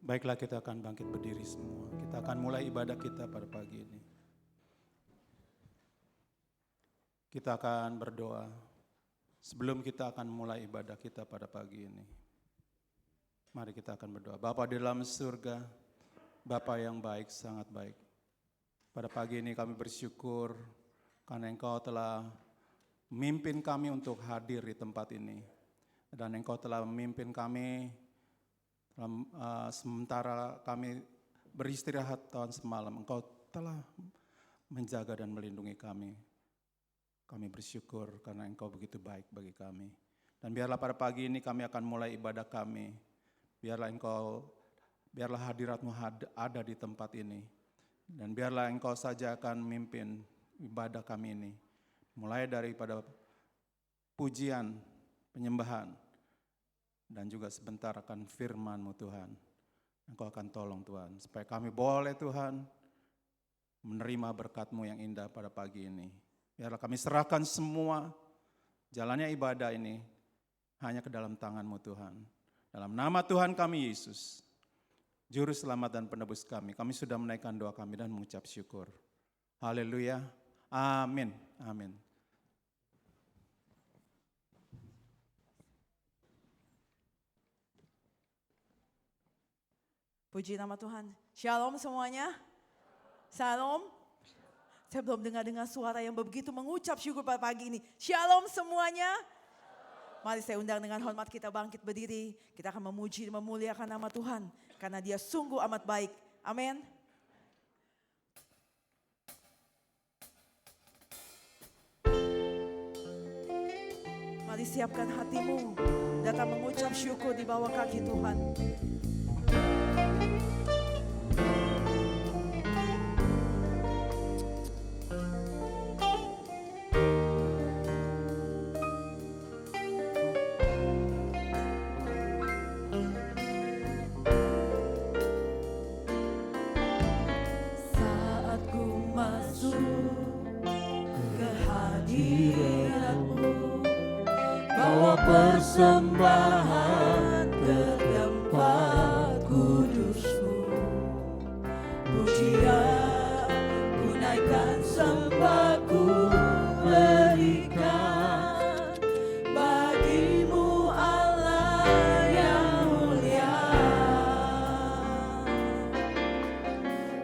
Baiklah, kita akan bangkit berdiri semua. Kita akan mulai ibadah kita pada pagi ini. Kita akan berdoa sebelum kita akan mulai ibadah kita pada pagi ini. Mari kita akan berdoa. Bapa di dalam surga, Bapa yang baik, sangat baik. Pada pagi ini kami bersyukur karena Engkau telah memimpin kami untuk hadir di tempat ini. Dan Engkau telah memimpin kami sementara kami beristirahat tahun semalam. Engkau telah menjaga dan melindungi kami. Kami bersyukur karena Engkau begitu baik bagi kami. Dan biarlah pada pagi ini kami akan mulai ibadah kami. Biarlah hadirat-Mu ada di tempat ini. Dan biarlah Engkau saja akan memimpin ibadah kami ini. Mulai daripada pujian, penyembahan, dan juga sebentar akan firman-Mu Tuhan. Engkau akan tolong Tuhan, supaya kami boleh Tuhan menerima berkat-Mu yang indah pada pagi ini. Biarlah kami serahkan semua jalannya ibadah ini hanya ke dalam tangan-Mu Tuhan. Dalam nama Tuhan kami Yesus, Juru Selamat dan Penebus kami sudah menaikkan doa kami dan mengucap syukur. Haleluya, amin, amin. Puji nama Tuhan. Shalom semuanya. Shalom. Saya belum dengar suara yang begitu mengucap syukur pada pagi ini. Shalom semuanya. Mari saya undang dengan hormat kita bangkit berdiri. Kita akan memuji dan memuliakan nama Tuhan. Karena Dia sungguh amat baik. Amin. Mari siapkan hatimu. Datang mengucap syukur di bawah kaki Tuhan. Persembahan ke tempat kudus-Mu, pujian ku naikkan, sembah ku berikan bagi-Mu Allah yang mulia.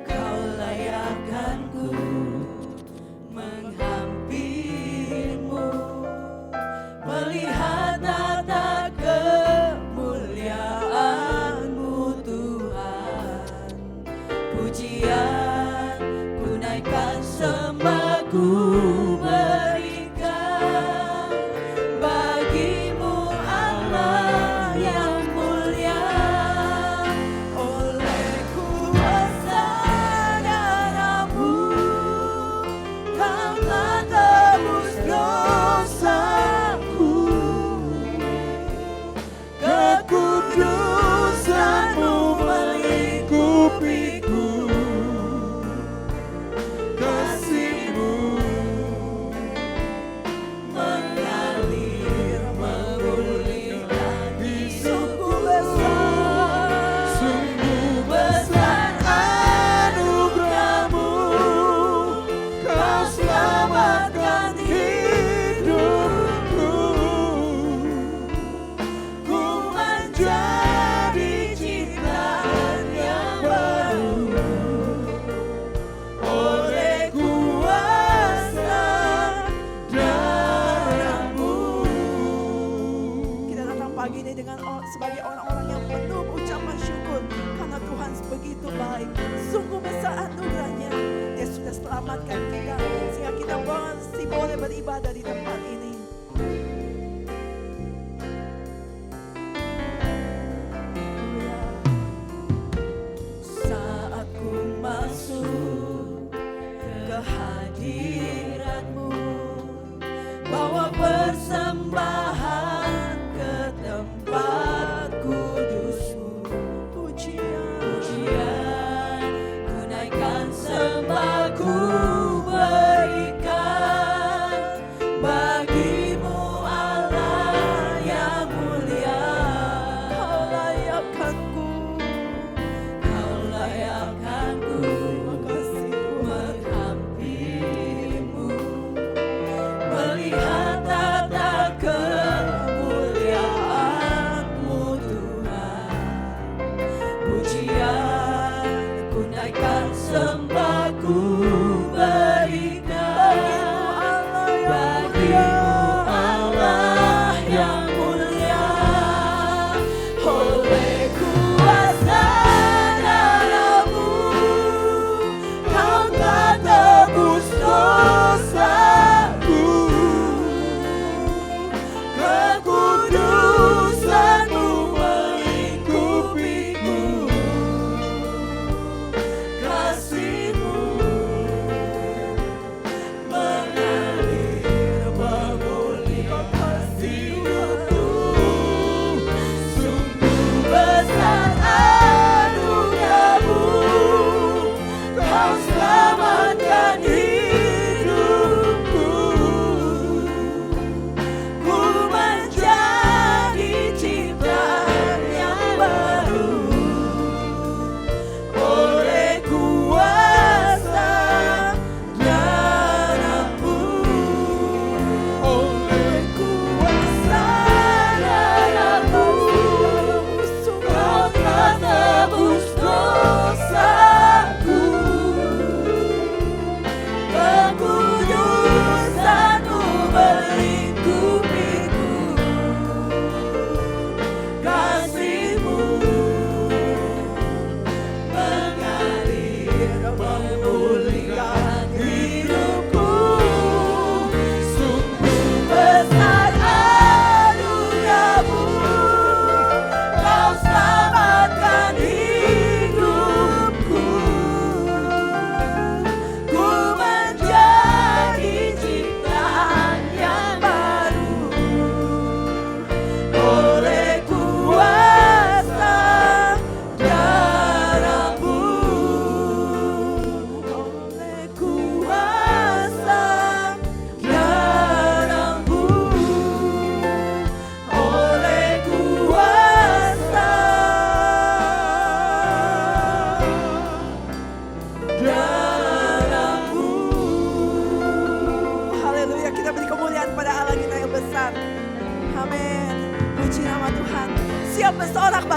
Kau layakkan ku menghampirimu, melihat kemuliaan-Mu Tuhan. Pujian ku naikkan, sembah ku berikan bagi-Mu Allah yang mulia. Oleh kuasa darah-Mu Kau telah tebus dosaku. Kekudusan-Mu melingkupiku, kasih-Mu mengalir memulihkan. Sungguh besar anugerah-Mu, Kau selamatkan hidupku. Jadi ciptaan yang baru oleh kuasa darah-Mu. Kita datang pagi ini dengan sebagai orang-orang yang penuh ucapan syukur. Karena Tuhan begitu baik. Sungguh besar anugerah-Nya. Dia sudah selamatkan kita. Sehingga kita masih boleh beribadah di tempat ini. Masuk ke hadirat-Mu, bawa persembahan ke tempat kudus-Mu. Pujian ku naikkan, sembah ku berikan bagi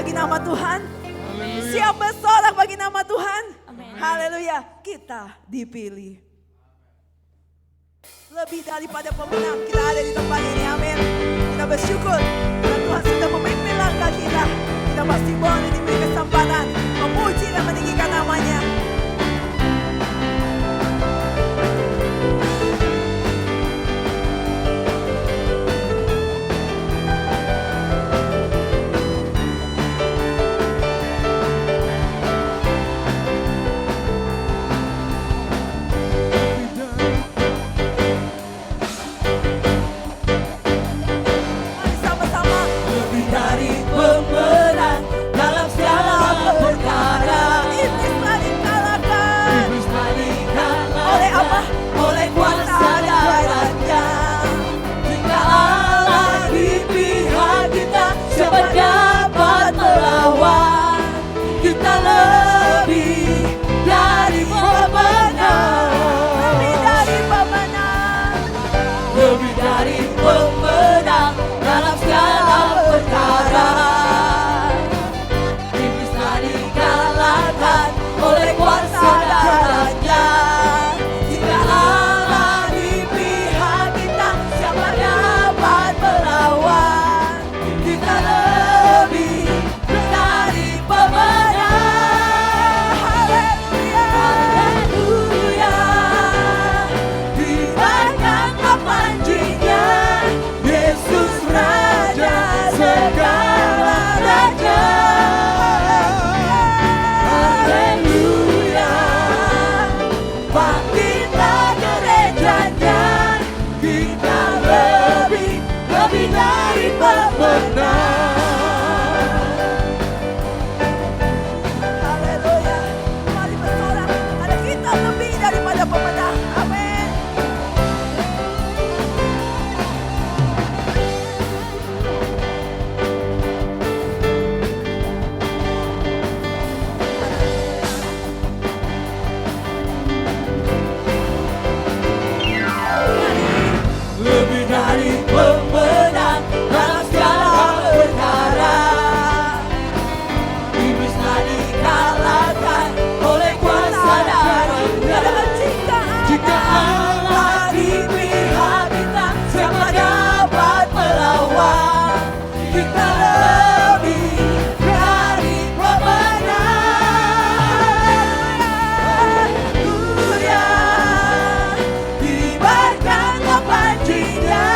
bagi nama Tuhan. Siap bersorak bagi nama Tuhan. Amin. Haleluya. Kita dipilih. Lebih daripada pemenang kita ada di tempat ini. Amin. Kita bersyukur karena Tuhan sudah memimpin langkah kita. Kita pasti boleh diberi kesempatan memuji dan meninggikan namanya. Mari sama-sama. Lebih dari pemenang dalam segala perkara. Iblis telah dikalahkan. Iblis telah dikalahkan. Oleh apa? Oleh kuasa darahnya. Jika Allah di pihak kita, siapa dapat melawan? Kita lebih dari pemenang. Lebih dari pemenang. Lebih dari pemenang dalam segala perkara. Iblis telah dikalahkan oleh kuasa darahnya. Jika Allah di pihak kita, siapa dapat melawan? Kita lebih dari pemenang. Haleluya. Haleluya. Dibayangkan panjinya, Yesus Raja segala raja. Haleluya. Bangkitlah gerejanya, kita lebih dari pemenang. Haleluya. Mari bersorak. Ada kita lebih daripada pemenang. Amin. Lebih dari pemenang dalam segala perkara. Iblis telah dikalahkan oleh kuasa darahnya. Jika Allah di pihak kita, siapa dapat melawan? Kita lebih dari pemenang. Haleluya. Dibayangkan panjinya,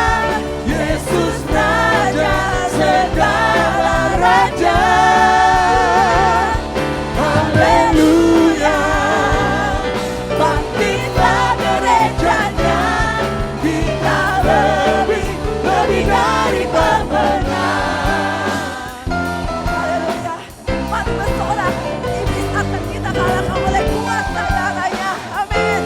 Yesus Raja segala raja. Haleluya. Bangkitlah gerejanya, kita lebih dari pemenang. Haleluya. Mari bersorak. Iblis akan kita kalahkan oleh kuasa darahnya. Amin.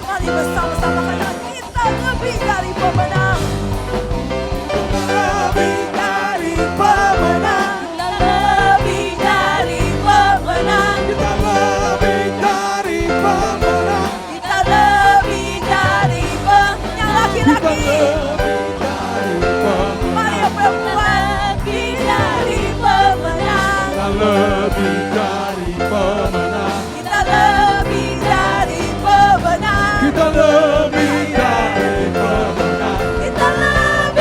Mari bersama-sama katakan kita lebih dari pemenang. Lebih dari pemenang. Lebih dari pemenang. Kita lebih dari pemenang. Kita lebih dari yang laki-laki. Mari yang perempuan. Lebih dari pemenang. Lebih dari pemenang, Kita lebih dari pemenang. kita lebih dari pemenang, Kita lebih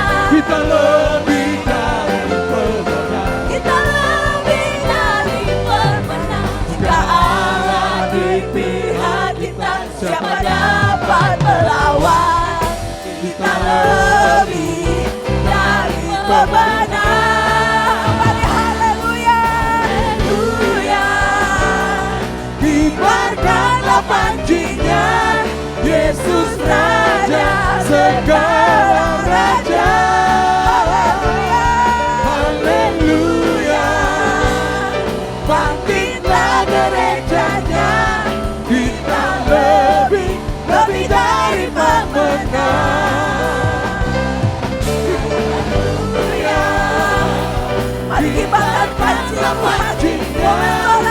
dari pemenang. kita lebih dari pemenang. Kita lebih dari pemenang. Jika Allah di pihak kita, siapa dapat melawan? Kita lebih dari pemenang. Mari haleluya. Haleluya. Kibarkanlah panjinya, Yesus Raja segala raja. Haleluya. Bangkitlah gerejanya, kita lebih dari pemenang. Haleluya. Mari kibarkan panji Tuhan.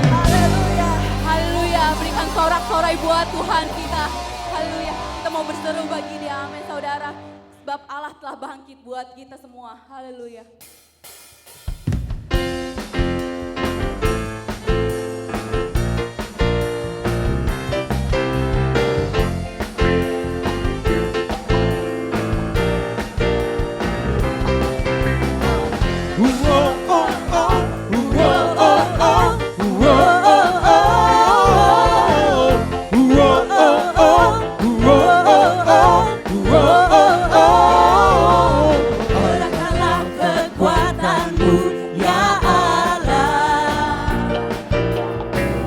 Haleluya. Haleluya, berikan sorak-sorai buat Tuhan kita. Haleluya, kita mau berseru bagi dia, amin saudara. Sebab Allah telah bangkit buat kita semua. Haleluya. Curahkanlah kekuatan-Mu, ya Allah.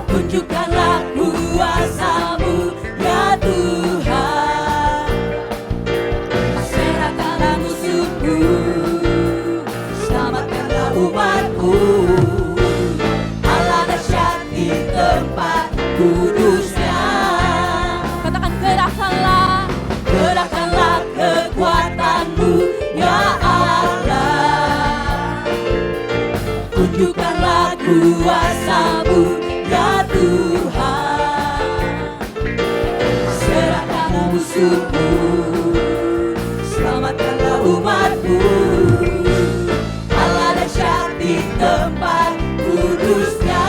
Tunjukkanlah kuasa-Mu, ya Tuhan. Serahkanlah musuh-Mu, selamatkanlah umat-Mu. Allah dahsyat di tempat kudus-Nya. Katakan gerakkanlah. Gerakkanlah kekuatan-Mu, ya Allah. Tunjukkanlah kuasa-Mu, ya Tuhan. Serahkanlah musuh-Mu, selamatkanlah umat-Mu. Allah dahsyat di tempat kudus-Nya.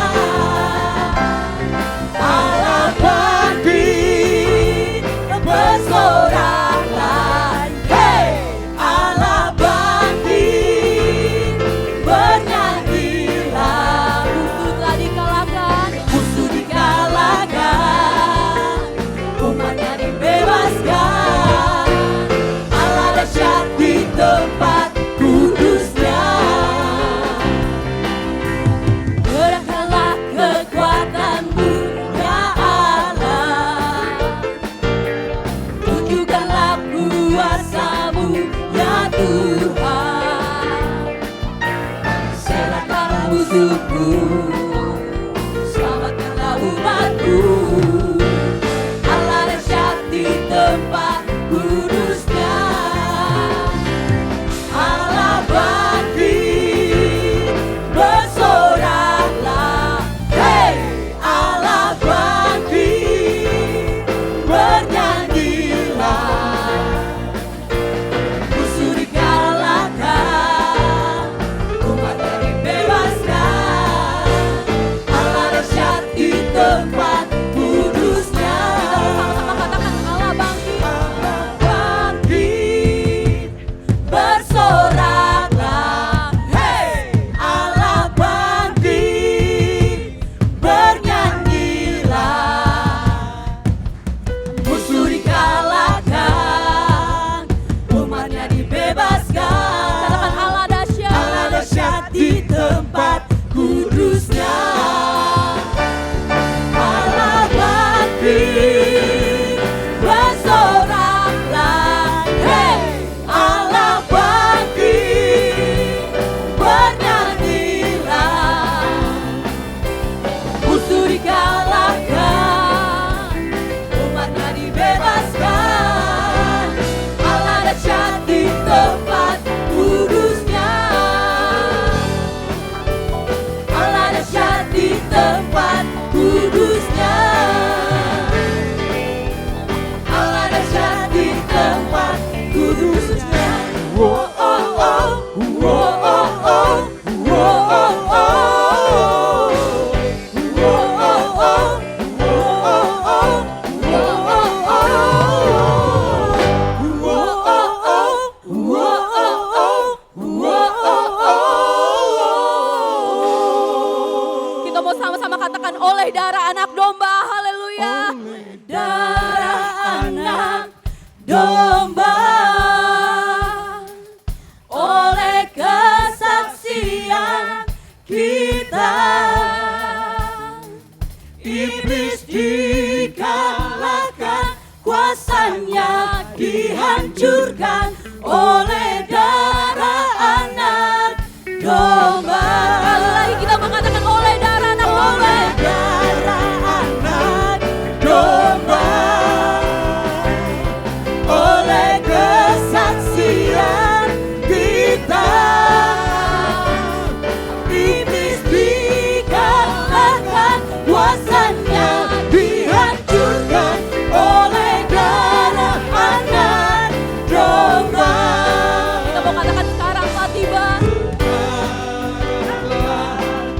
Allah bangkit, bersoraklah, hey! Allah bangkit, bernyanyilah. Musuh telah dikalahkan. Musuh dikalahkan, umatnya dibebaskan. Allah dahsyat di tempat kudus-Nya. Gerakkanlah kekuatan-Mu, ya Allah. Tunjukkanlah kuasa-Mu, ya Tuhan. Serahkanlah musuh-Mu, selamatkanlah umat-Mu. Allah dahsyat di tempat kudus-Nya. Allah bangkit, bersoraklah, hey! Allah bangkit, bernyanyilah. Musuh dikalahkan, umatnya dibebaskan. Allah dahsyat di tempat kudus-Nya. Sama-sama katakan Allah bangkit. Allah bangkit, bersoraklah, hey! Allah bangkit, bernyanyilah. Musuh dikalahkan, umatnya dibebaskan. Katakan Allah dahsyat. Allah dahsyat di tempat kudus-Nya. Allah bangkit, bersoraklah, hey! Allah bangkit, bernyanyilah. Musuh dikalahkan, umatnya dibebaskan. Allah dahsyat di tempat kudus-Nya. Allah dahsyat di tempat kudus-Nya. Allah dahsyat di tempat kudus-Nya. Oh, oh, oh. Oh, oh, oh. Oh, oh, oh. Oh, oh, oh. Kita mau sama-sama katakan oleh darah anak domba. Haleluya. Darah anak domba, oleh kesaksian kita, iblis dikalahkan, kuasanya dihancurkan oleh darah anak domba. Sekali lagi kita mengatakan oleh darah anak domba. Oleh darah anak domba, oleh kesaksian kita,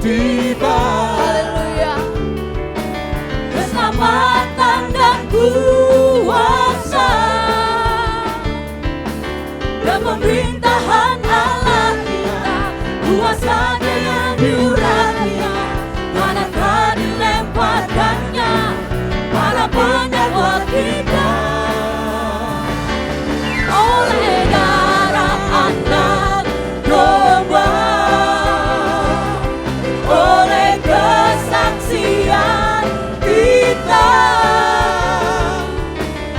tiba. Haleluya. Keselamatan dan kuasa dan pemerintahan Allah kita, kuasanya yang diurapinya, manakah dilemparkannya para penyerah kita. Oleh darah anak domba, oleh kesaksian kita,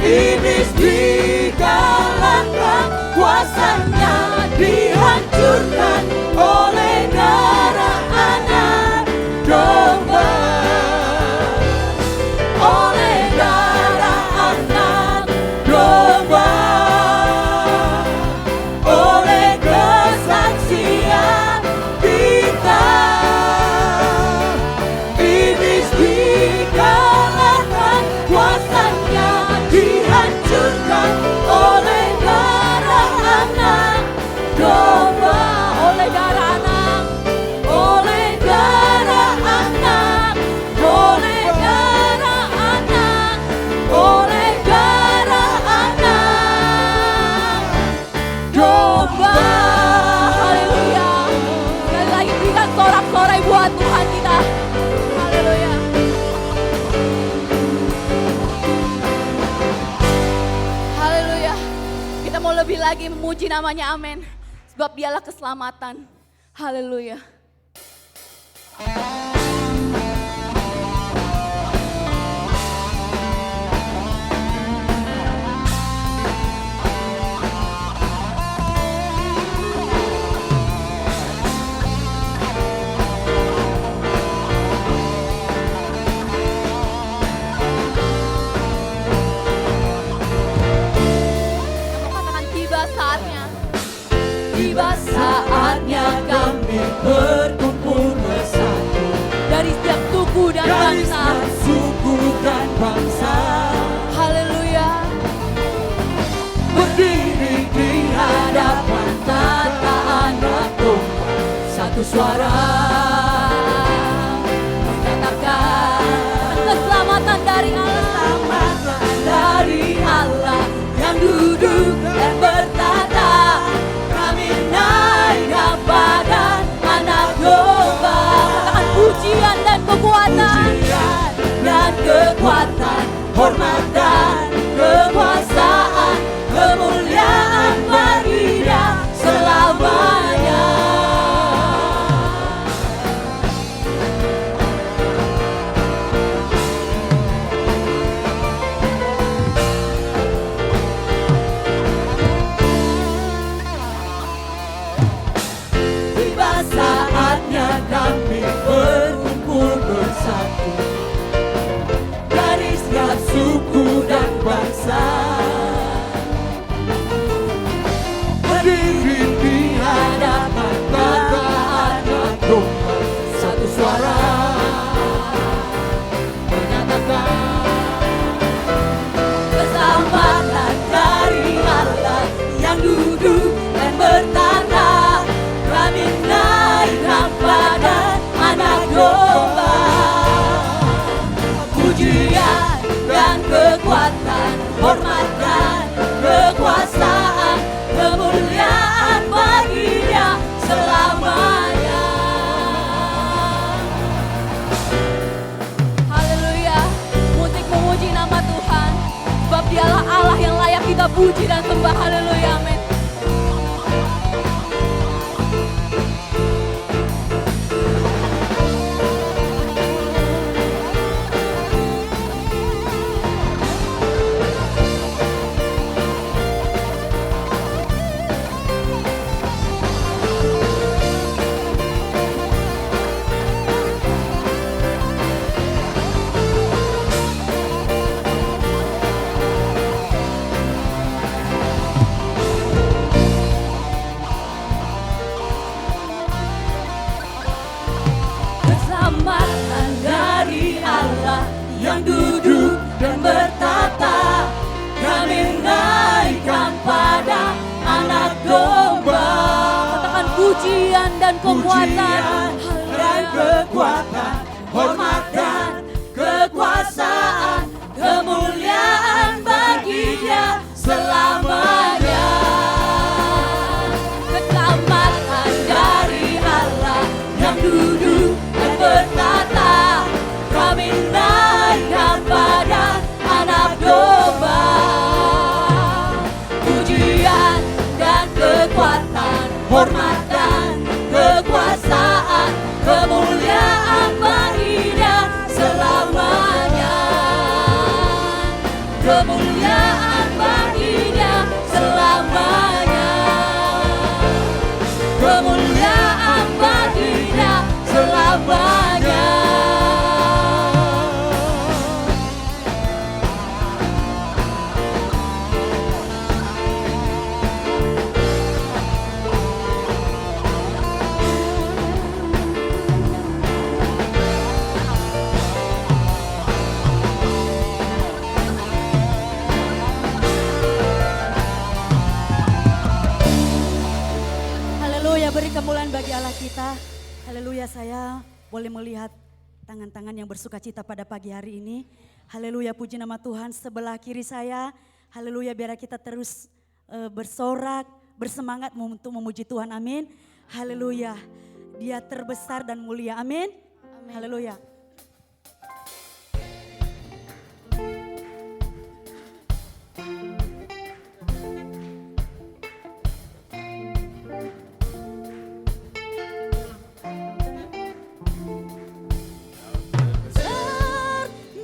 iblis dikalahkan, kuasanya dihancurkan oleh darah anak domba. Oleh darah anak domba, oleh kesaksian kita, iblis dikalahkan, kuasanya dihancurkan oleh darah anak domba. Oleh darah anak, oleh darah anak, oleh darah anak, oleh darah anak domba. Haleluya. Sekali lagi berikan sorak-sorai buat Tuhan kita. Haleluya. Haleluya. Kita mau lebih lagi memuji namanya, amin. Sebab dialah keselamatan. Haleluya. Katakan tiba saatnya. Tiba saatnya kami berkumpul bersatu dari setiap suku dan Dari bangsa. setiap suku dan bangsa, Haleluya. berdiri di hadapan Tata anak domba, satu suara menyatakan keselamatan dari Allah, dari Allah yang duduk dan bertata. Kami naik kepada anak domba. Katakan pujian dan kekuatan, pujian dan kekuatan, hormat dan kekuasaan, kemuliaan bagi Dia selamanya. Tiba saatnya kami berkumpul bersatu dari setiap suku dan bangsa, berdiri di hadapan Tata anak domba, satu suara menyatakan Keselamatan dari Allah yang duduk dan bertata. Kami naik kepada anak domba. Pujian dan kekuatan, hormat dan kekuasaan, kemuliaan bagi Dia selamanya. Haleluya. Musik memuji nama Tuhan, sebab Dialah Allah yang layak kita puji dan sembah. Haleluya, amin. yang duduk dan bertata, kami naikkan pada anak domba. Katakan pujian dan kekuatan Pujian dan kekuatan, hormat dan kekuasaan, kemuliaan bagi-Nya selamanya. Keselamatan dari Allah yang duduk dan bertata, kami naikkan pada Anak Domba. Pujian dan kekuatan, hormat dan kekuasaan, kemuliaan bagi-Nya selamanya. Kemuliaan bagi-Nya selamanya. Kemuliaan bagi-Nya selamanya. Haleluya, beri kemuliaan bagi Allah kita. Haleluya, saya boleh melihat tangan-tangan yang bersuka cita pada pagi hari ini. Haleluya, puji nama Tuhan. Sebelah kiri saya, haleluya, biar kita terus bersorak, bersemangat untuk memuji Tuhan, amin. Haleluya, Dia terbesar dan mulia, amin. Haleluya.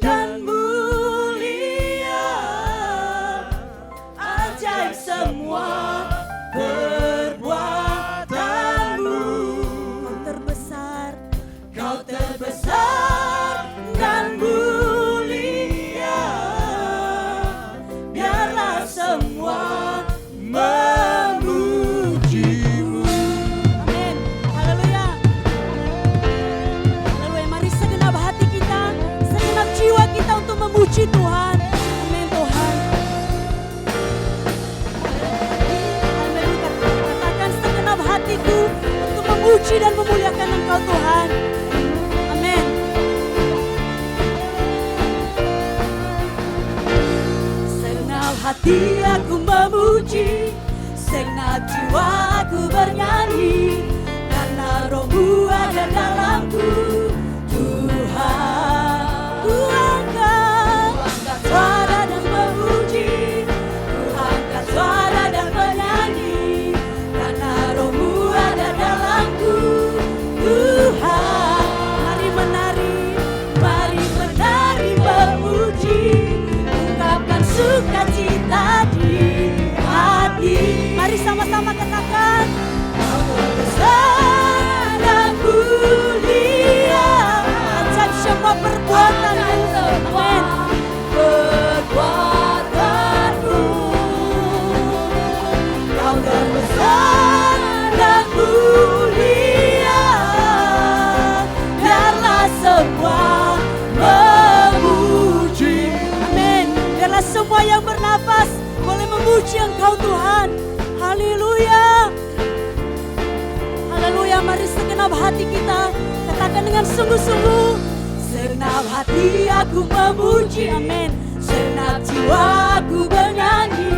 Dan mulia, ajaib semua perbuatanmu. Kau terbesar, Kau terbesar dan mulia, biarlah semua memuji-Mu. amin. Haleluya. Haleluya, mari segenap hati kita, segenap jiwa kita untuk memuji Tuhan. Amin Tuhan. Haleluya, katakan segenap hatiku untuk memuji dan memuliakan Engkau Tuhan. Amin. Segenap hati aku memuji, segenap jiwa aku bernyanyi, karena Roh-Mu ada dalamku. Tuhan, ku angkat suara dan memuji, ku angkat suara dan menyanyi, karena Roh-Mu ada dalamku. Tuhan, mari menari memuji, ungkapkan sukacita di hati. Mari sama-sama katakan. Kau terbesar dan mulia, Ajaib semua perbuatan. Amin. perbuatanmu. Kau terbesar dan mulia, biarlah semua memuji. Amin. Biarlah semua yang bernafas boleh memuji Engkau Tuhan. Haleluya. Haleluya, mari segenap hati kita katakan dengan sungguh-sungguh. Segenap hati aku memuji, Amin. segenap jiwa aku bernyanyi,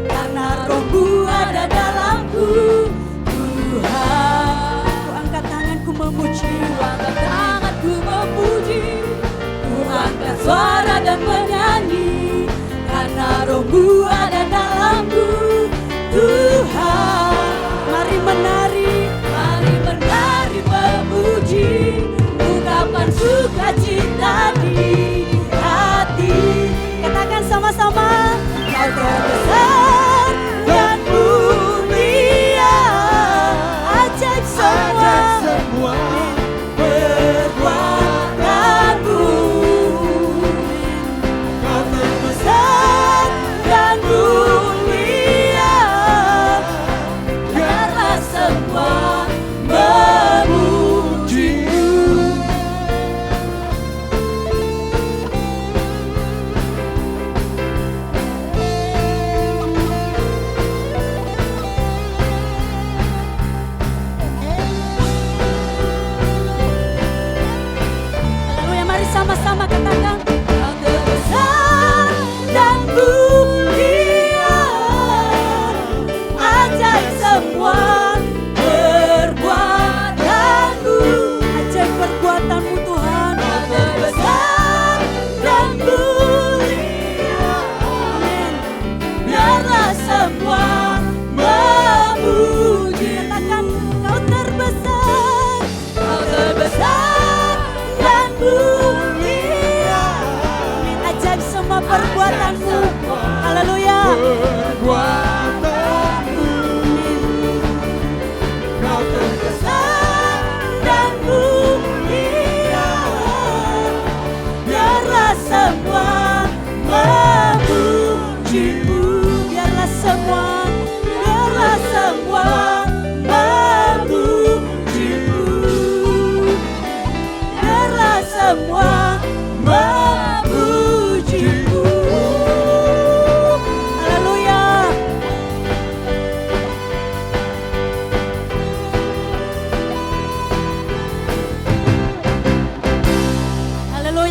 karena Roh-Mu ada dalamku. Tuhan, Ku angkat tanganku memuji. ku angkat tanganku memuji, ku angkat suara dan menyanyi, karena Roh-Mu ada dalamku. Tuhan, Mari menari. memuji, ungkapkan sukacita di hati. Katakan sama-sama. Kau terbesar dan mulia, Ajaib semua.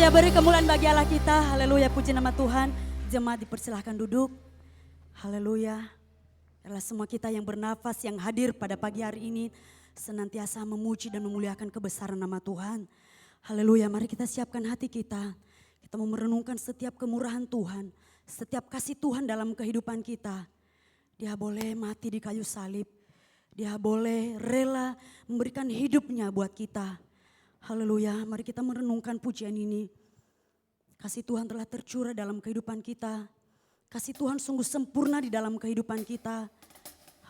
Haleluya, beri kemuliaan bagi Allah kita. Haleluya, puji nama Tuhan. Jemaat dipersilahkan duduk. Haleluya. Adalah semua kita yang bernafas, yang hadir pada pagi hari ini, senantiasa memuji dan memuliakan kebesaran nama Tuhan. Haleluya, mari kita siapkan hati kita. Kita mau merenungkan setiap kemurahan Tuhan, setiap kasih Tuhan dalam kehidupan kita. Dia boleh mati di kayu salib. Dia boleh rela memberikan hidupnya buat kita. Haleluya, mari kita merenungkan pujian ini. Kasih Tuhan telah tercurah dalam kehidupan kita. Kasih Tuhan sungguh sempurna di dalam kehidupan kita.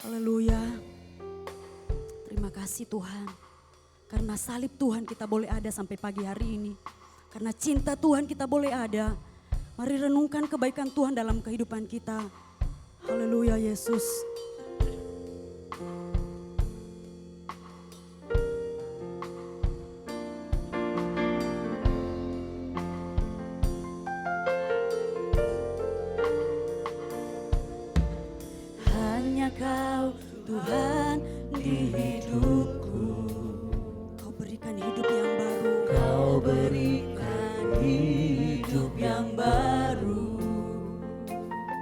Haleluya. Terima kasih Tuhan. Karena salib Tuhan kita boleh ada sampai pagi hari ini. Karena cinta Tuhan kita boleh ada. Mari renungkan kebaikan Tuhan dalam kehidupan kita. Haleluya Yesus. Hanya Kau Tuhan di hidupku. Kau berikan hidup yang baru. Kau berikan hidup yang baru.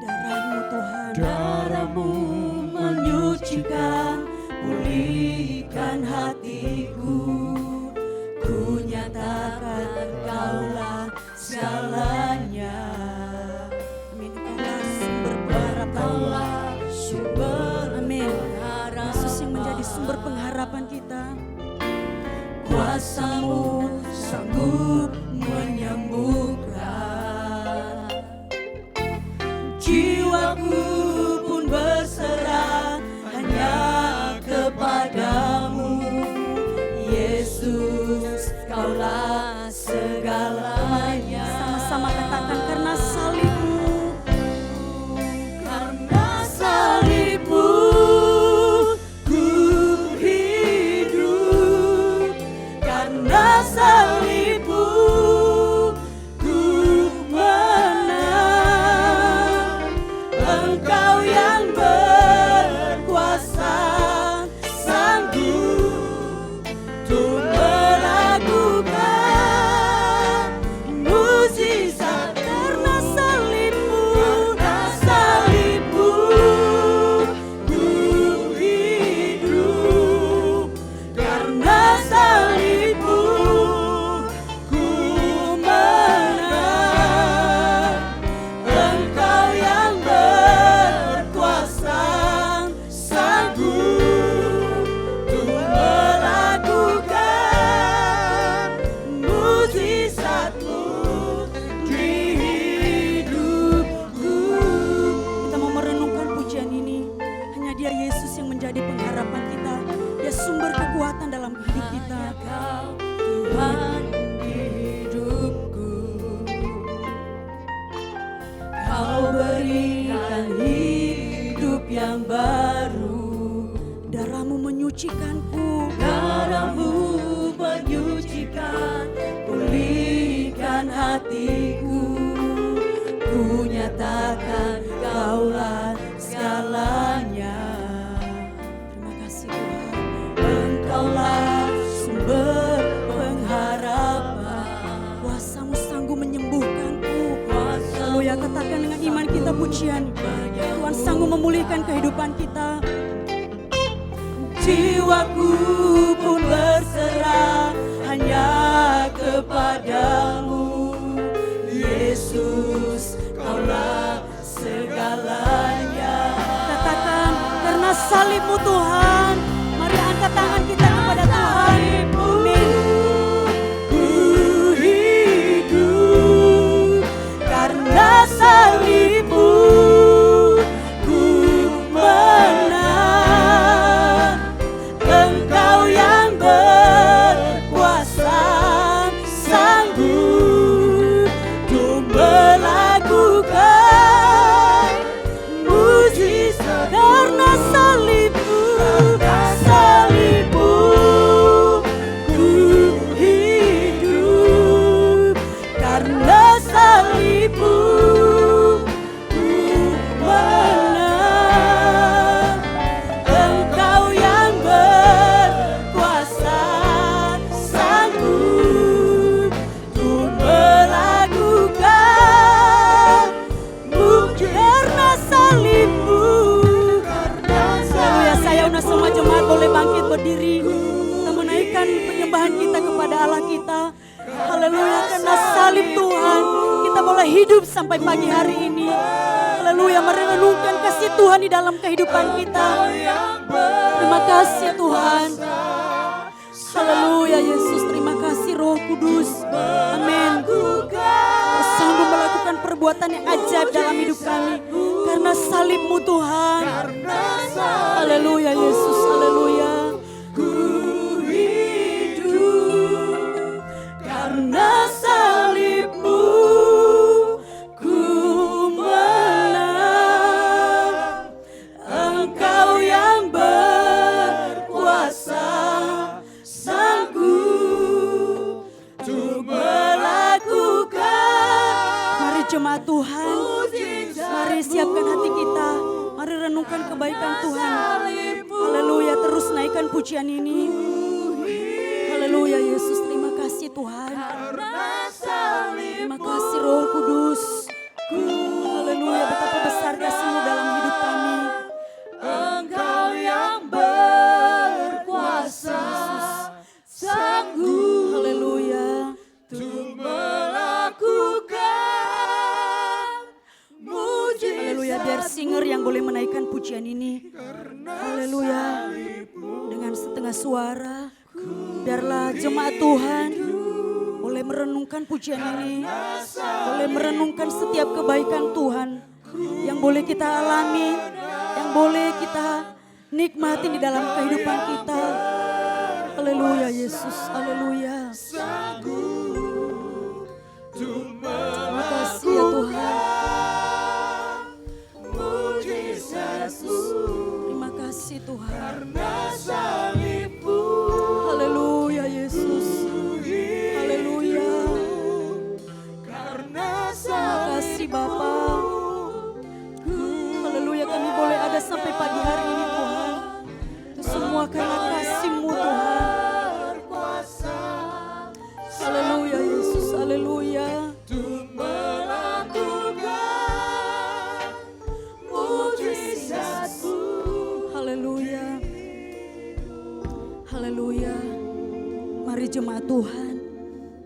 Darah-Mu Tuhan, darah-Mu menyucikan, pulihkan hatiku. Ku nyatakan Kaulah segalanya. Amin. Kaulah sumber pengharapan. Kaulah sumber. Amin. Yesus yang menjadi sumber pengharapan kita. Kuasa-Mu sanggup menyembuhkan. Jiwaku pun berserah hanya kepadamu. Yesus, Kaulah segalanya. Sama-sama katakan, karena salib-Mu. Karena salib-Mu ku hidup. Karena salib-Mu ku menang. Engkau yang berkuasa sanggup untuk melakukan mukjizat. Karena salib-Mu, salib-Mu ku hidup. Karena salib-Mu ku menang. Engkau yang berkuasa sanggup untuk melakukan mukjizat-Mu di hidupku. Kita mau merenungkan pujian ini. Hanya Dia Yesus yang menjadi pengharapan kita. Dia sumber kekuatan dalam hidup kita. Kau Tuhan di hidupku. Kau berikan hidup yang baru. Darah-Mu menyucikanku. Darah-Mu menyucikan, pulihkan hatiku. Ku nyatakan Kaulah segalanya. Terima kasih Tuhan. Engkaulah sumber pengharapan. Kuasa-Mu sanggup menyembuhkanku. Haleluya, katakan dengan iman kita pujian. Tuhan sanggup memulihkan kehidupan kita. Jiwaku pun berserah hanya kepadamu. Yesus, Kaulah segalanya. Katakan, karena salib-Mu Tuhan. Mari angkat tangan kita kepada Tuhan. Amin. Ku hidup karena salib-Mu ku menang. Engkau yang berkuasa sanggup untuk melakukan mukjizat. Karena salib-Mu, salib-Mu penyembahan kita kepada Allah kita. Haleluya, karena salib Tuhan kita boleh hidup sampai pagi hari ini. Haleluya, merenungkan kasih Tuhan di dalam kehidupan kita. Terima kasih Tuhan. Haleluya Yesus, terima kasih Roh Kudus. Amin. Kau sanggup melakukan perbuatan yang ajaib dalam hidup kami karena salib-Mu Tuhan. Haleluya Yesus, haleluya. Karena salib-Mu ku menang. Engkau yang berkuasa, sanggup untuk melakukan. Mari jemaat Tuhan, mari siapkan hati kita, mari renungkan kebaikan Tuhan. Haleluya, terus naikkan pujian ini. Haleluya Yesus, terima kasih Tuhan. Terima kasih Roh Kudus. Haleluya, betapa besar kasih-Mu dalam hidup kami. Engkau yang berkuasa, sanggup. Haleluya. Untuk melakukan mujizat. Haleluya, biar singer yang boleh menaikkan pujian ini. Haleluya. Dengan setengah suara. Biarlah jemaat Tuhan boleh merenungkan pujian ini, boleh merenungkan setiap kebaikan Tuhan yang boleh kita alami, yang boleh kita nikmati di dalam kehidupan kita. Haleluya Yesus, haleluya. Terima kasih ya Tuhan. Terima kasih Tuhan. Haleluya Yesus. Haleluya. Terima kasih Bapa. Haleluya, kami boleh ada sampai pagi hari ini Tuhan. Itu semua karena kasih-Mu Tuhan. Haleluya Yesus. Haleluya. Haleluya. Haleluya. Mari jemaat Tuhan,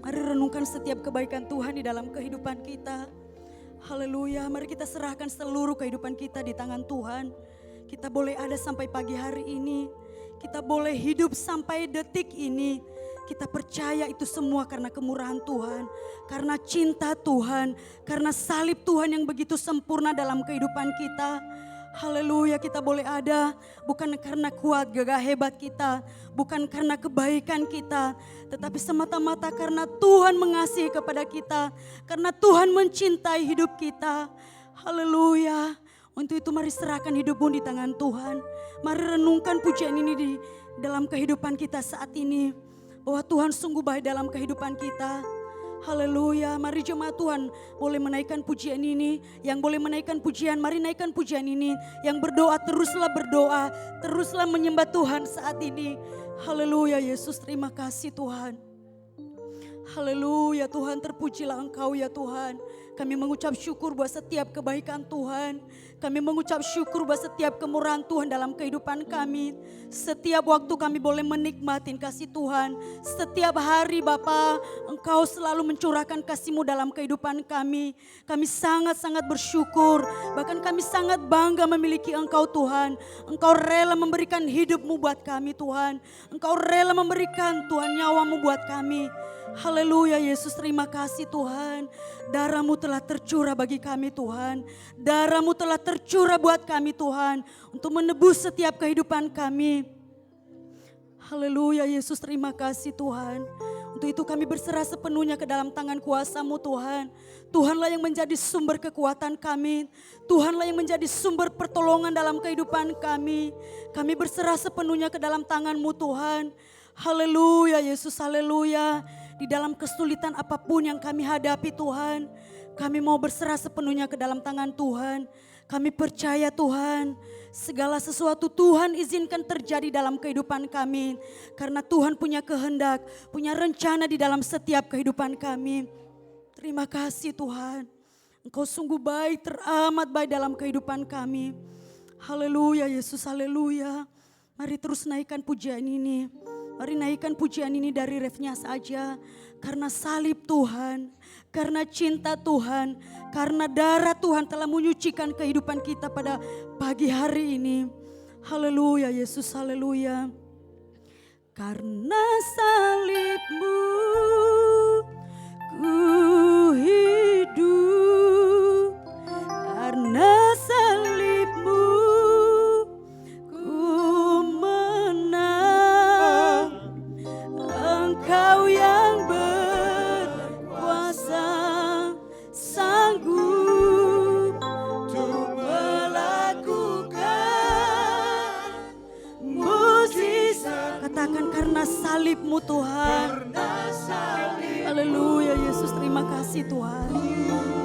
mari renungkan setiap kebaikan Tuhan di dalam kehidupan kita. Haleluya, mari kita serahkan seluruh kehidupan kita di tangan Tuhan. Kita boleh ada sampai pagi hari ini, kita boleh hidup sampai detik ini. Kita percaya itu semua karena kemurahan Tuhan, karena cinta Tuhan, karena salib Tuhan yang begitu sempurna dalam kehidupan kita. Haleluya, kita boleh ada bukan karena kuat gagah hebat kita, bukan karena kebaikan kita, tetapi semata-mata karena Tuhan mengasihi kepada kita, karena Tuhan mencintai hidup kita. Haleluya. Untuk itu mari serahkan hidupmu di tangan Tuhan. Mari renungkan pujian ini di dalam kehidupan kita saat ini, bahwa Tuhan sungguh baik dalam kehidupan kita. Haleluya, mari jemaat Tuhan boleh menaikkan pujian ini. Yang boleh menaikkan pujian, mari naikkan pujian ini. Yang berdoa, teruslah menyembah Tuhan saat ini. Haleluya Yesus, terima kasih Tuhan. Haleluya Tuhan, terpujilah Engkau ya Tuhan. Kami mengucap syukur buat setiap kebaikan Tuhan. Kami mengucap syukur buat setiap kemurahan Tuhan dalam kehidupan kami. Setiap waktu kami boleh menikmati kasih Tuhan. Setiap hari Bapa, Engkau selalu mencurahkan kasih-Mu dalam kehidupan kami. Kami sangat-sangat bersyukur. Bahkan kami sangat bangga memiliki Engkau Tuhan. Engkau rela memberikan hidup-Mu buat kami Tuhan. Engkau rela memberikan Tuhan nyawa-Mu buat kami. Haleluya Yesus, terima kasih Tuhan. Darah-Mu telah tercurah bagi kami Tuhan. Darah-Mu telah tercurah buat kami Tuhan. Untuk menebus setiap kehidupan kami. Haleluya Yesus, terima kasih Tuhan. Untuk itu kami berserah sepenuhnya ke dalam tangan kuasa-Mu Tuhan. Tuhanlah yang menjadi sumber kekuatan kami. Tuhanlah yang menjadi sumber pertolongan dalam kehidupan kami. Kami berserah sepenuhnya ke dalam tangan-Mu Tuhan. Haleluya Yesus, haleluya. Di dalam kesulitan apapun yang kami hadapi Tuhan, kami mau berserah sepenuhnya ke dalam tangan Tuhan. Kami percaya Tuhan, segala sesuatu Tuhan izinkan terjadi dalam kehidupan kami. Karena Tuhan punya kehendak, punya rencana di dalam setiap kehidupan kami. Terima kasih Tuhan, Engkau sungguh baik, teramat baik dalam kehidupan kami. Haleluya Yesus, haleluya. Mari terus naikkan pujian ini. Mari naikkan pujian ini dari refnya saja. Karena salib Tuhan, karena cinta Tuhan, karena darah Tuhan telah menyucikan kehidupan kita pada pagi hari ini. Haleluya Yesus, haleluya. Karena salib-Mu ku hidup, karena salib-Mu ku menang. Engkau yang berkuasa, sanggup untuk melakukan mujizat. Katakan karena salib-Mu Tuhan. Haleluya Yesus, terima kasih Tuhan.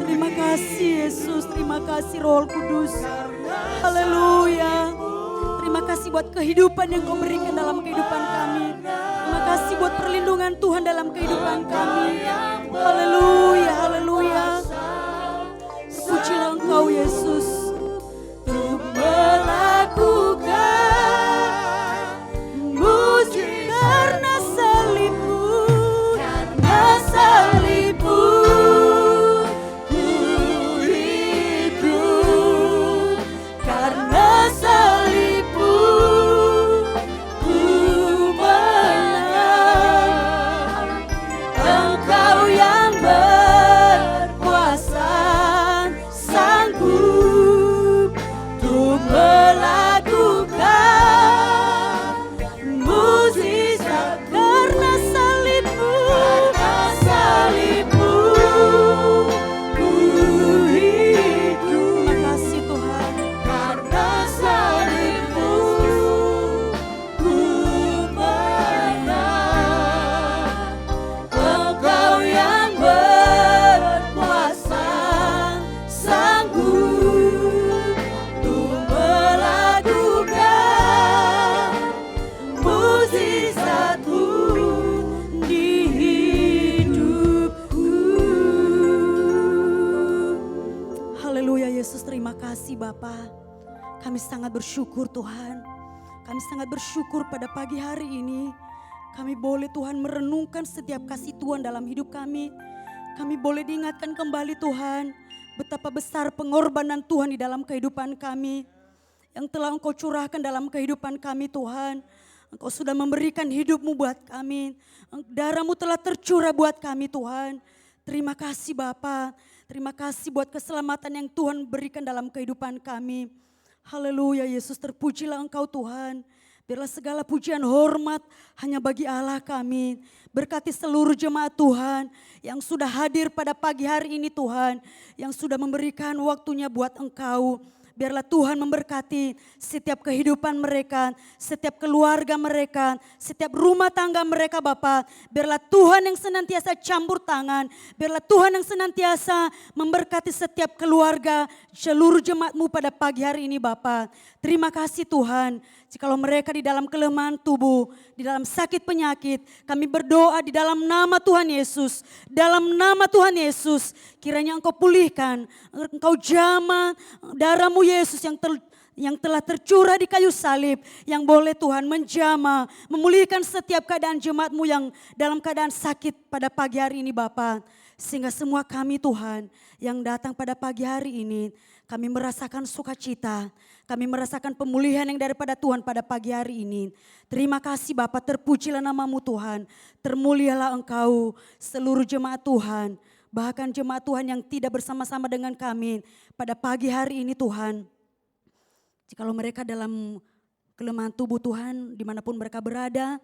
Terima kasih Yesus, terima kasih Roh Kudus. Haleluya. Terima kasih buat kehidupan yang Kau berikan dalam kehidupan kami. Terima kasih buat perlindungan Tuhan dalam kehidupan kami. Haleluya, haleluya. Pujilah Engkau Yesus. Untuk melakukan mujizat karena salib-Mu, karena salib-Mu ku hidup, karena salib-Mu ku menang. Engkau yang berkuasa, sanggup untuk melakukan mujizat karena salib-Mu, karena salib-Mu ku hidup. Terima kasih Tuhan. Karena salib-Mu ku menang. Engkau yang berkuasa, sanggup untuk melakukan mujizat-Mu di hidupku. Haleluya Yesus, terima kasih Bapa. Kami sangat bersyukur Tuhan. Kami sangat bersyukur pada pagi hari ini. Kami boleh Tuhan merenungkan setiap kasih Tuhan dalam hidup kami. Kami boleh diingatkan kembali Tuhan, betapa besar pengorbanan Tuhan di dalam kehidupan kami. Yang telah Engkau curahkan dalam kehidupan kami Tuhan. Engkau sudah memberikan hidup-Mu buat kami. Darah-Mu telah tercurah buat kami Tuhan. Terima kasih Bapa. Terima kasih buat keselamatan yang Tuhan berikan dalam kehidupan kami. Haleluya Yesus, terpujilah Engkau Tuhan. Biarlah segala pujian hormat hanya bagi Allah kami. Berkati seluruh jemaat Tuhan yang sudah hadir pada pagi hari ini Tuhan. Yang sudah memberikan waktunya buat Engkau. Biarlah Tuhan memberkati setiap kehidupan mereka, setiap keluarga mereka, setiap rumah tangga mereka Bapa. Biarlah Tuhan yang senantiasa campur tangan, biarlah Tuhan yang senantiasa memberkati setiap keluarga, seluruh jemaat-Mu pada pagi hari ini Bapa. Terima kasih Tuhan. Jikalau mereka di dalam kelemahan tubuh, di dalam sakit penyakit, kami berdoa di dalam nama Tuhan Yesus. Dalam nama Tuhan Yesus, kiranya Engkau pulihkan, Engkau jamah darah-Mu Yesus yang telah tercurah di kayu salib. Yang boleh Tuhan menjamah, memulihkan setiap keadaan jemaat-Mu yang dalam keadaan sakit pada pagi hari ini Bapa. Sehingga semua kami Tuhan yang datang pada pagi hari ini, kami merasakan sukacita. Kami merasakan pemulihan yang daripada Tuhan pada pagi hari ini. Terima kasih Bapa, terpujilah nama-Mu Tuhan. Termulialah Engkau seluruh jemaat Tuhan. Bahkan jemaat Tuhan yang tidak bersama-sama dengan kami pada pagi hari ini Tuhan. Jikalau mereka dalam kelemahan tubuh Tuhan, dimanapun mereka berada,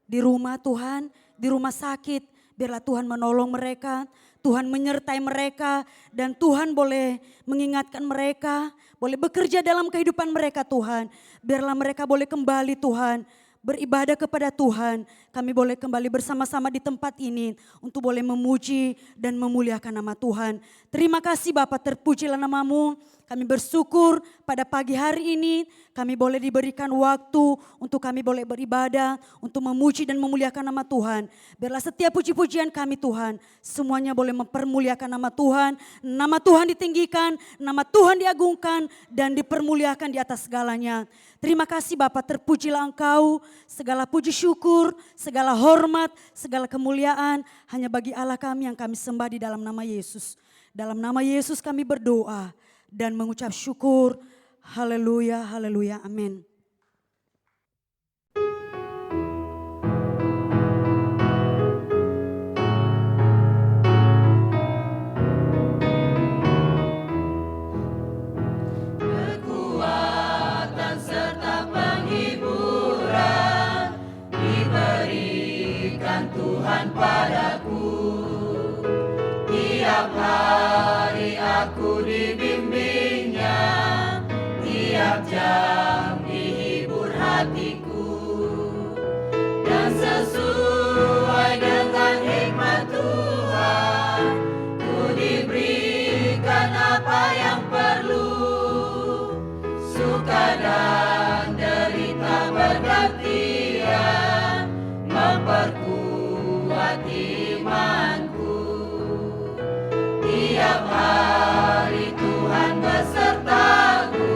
di rumah Tuhan, di rumah sakit, biarlah Tuhan menolong mereka, Tuhan menyertai mereka, dan Tuhan boleh mengingatkan mereka, boleh bekerja dalam kehidupan mereka Tuhan. Biarlah mereka boleh kembali Tuhan, beribadah kepada Tuhan. Kami boleh kembali bersama-sama di tempat ini untuk boleh memuji dan memuliakan nama Tuhan. Terima kasih Bapa, terpujilah nama-Mu. Kami bersyukur pada pagi hari ini kami boleh diberikan waktu untuk kami boleh beribadah, untuk memuji dan memuliakan nama Tuhan. Biarlah setiap puji-pujian kami Tuhan, semuanya boleh mempermuliakan nama Tuhan ditinggikan, nama Tuhan diagungkan dan dipermuliakan di atas segalanya. Terima kasih Bapak, terpujilah Engkau, segala puji syukur, segala hormat, segala kemuliaan hanya bagi Allah kami yang kami sembah di dalam nama Yesus. Dalam nama Yesus kami berdoa dan mengucap syukur. Haleluya, haleluya, amin. Kekuatan serta penghiburan diberikan Tuhan padaku. Tiap hari aku dibimbingnya, tiap jam dihibur hatiku. Dan sesuai dengan hikmat Tuhan, ku diberikan apa yang perlu. Suka dan derita bergantian, memperkuat imanku. Tiap hari Tuhan besertaku,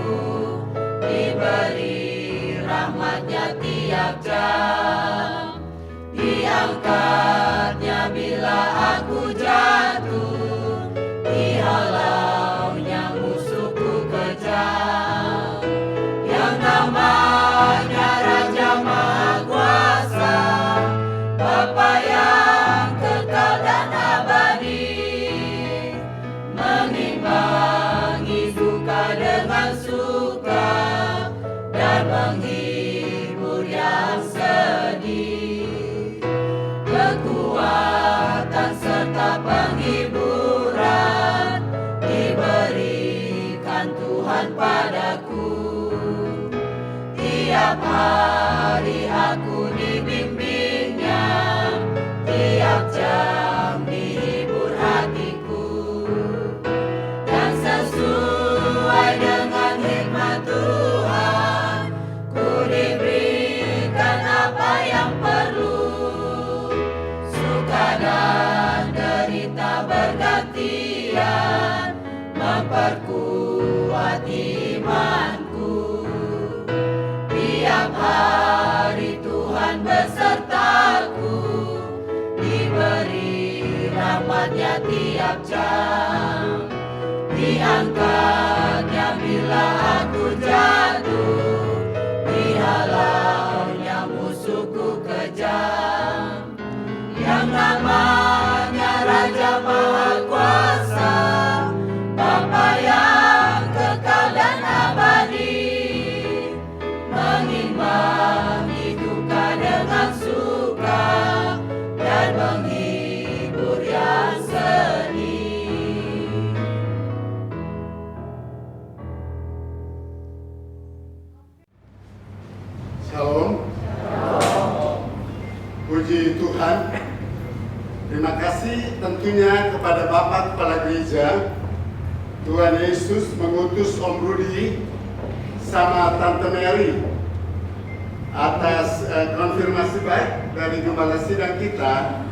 diberi rahmat-Nya tiap jam. Diangkatnya bila aku jatuh, dihalaunya musuhku kejam. Yang namanya Raja Maha Kuasa, Bapa yang kekal dan abadi, mengimbangi duka dengan suka dan menghibur yang sedih. Kekuatan serta penghiburan diberikan Tuhan padaku. Tiap hari aku dibimbingnya, tiap jam dihibur hatiku. Dan sesuai dengan hikmat Tuhan, ku diberikan apa yang perlu. Suka dan derita bergantian, memperkuat imanku. Tiap hari Tuhan besertaku, diberi rahmat-Nya tiap jam. Diangkatnya bila aku jatuh, dihalaunya musuhku kejam. Yang namanya Raja Maha Kuasa, Bapa yang kekal dan abadi, mengimbangi duka dengan suka dan menghibur yang sedih. Shalom. Puji Tuhan. Terima kasih tentunya kepada Bapak Kepala Gereja. Tuhan Yesus mengutus Om Rudi sama Tante Mary atas konfirmasi baik dari Gembala Sidang kita.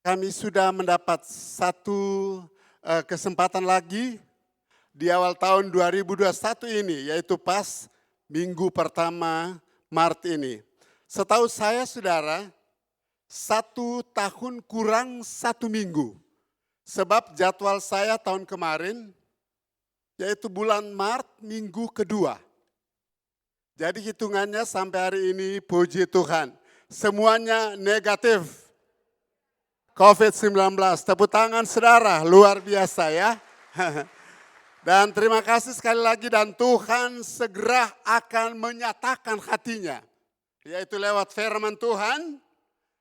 Kami sudah mendapat satu kesempatan lagi di awal tahun 2021 ini, yaitu pas minggu pertama Maret ini. Setahu saya saudara, 1 tahun kurang 1 minggu. Sebab jadwal saya tahun kemarin, yaitu bulan Maret minggu kedua. Jadi hitungannya sampai hari ini puji Tuhan. Semuanya negatif. COVID-19, tepuk tangan saudara, luar biasa ya. Dan terima kasih sekali lagi, dan Tuhan segera akan menyatakan hatinya. Yaitu lewat firman Tuhan,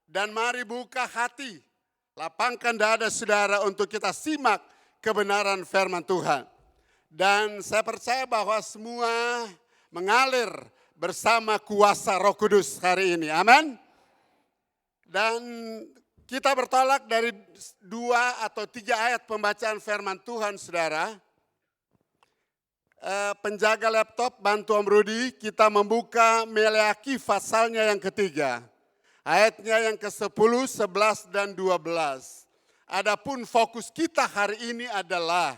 dan mari buka hati, lapangkan dada saudara untuk kita simak kebenaran firman Tuhan. Dan saya percaya bahwa semua mengalir bersama kuasa Roh Kudus hari ini, amin. Dan Kita bertolak dari 2 atau 3 ayat pembacaan firman Tuhan, saudara. Penjaga laptop, bantu Om Rudi, kita membuka Meleaki pasalnya yang ketiga. Ayatnya yang ke-10, 11, dan 12. Adapun fokus kita hari ini adalah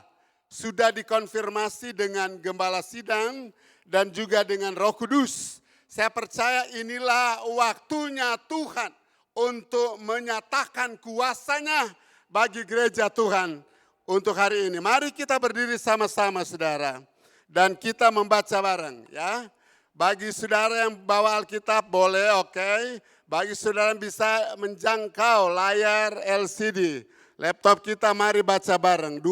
sudah dikonfirmasi dengan Gembala Sidang dan juga dengan Roh Kudus. Saya percaya inilah waktunya Tuhan untuk menyatakan kuasanya bagi gereja Tuhan untuk hari ini. Mari kita berdiri sama-sama, saudara. Dan kita membaca bareng, ya. Bagi saudara yang bawa Alkitab boleh, oke. Bagi saudara yang bisa menjangkau layar LCD, laptop kita, mari baca bareng. 2,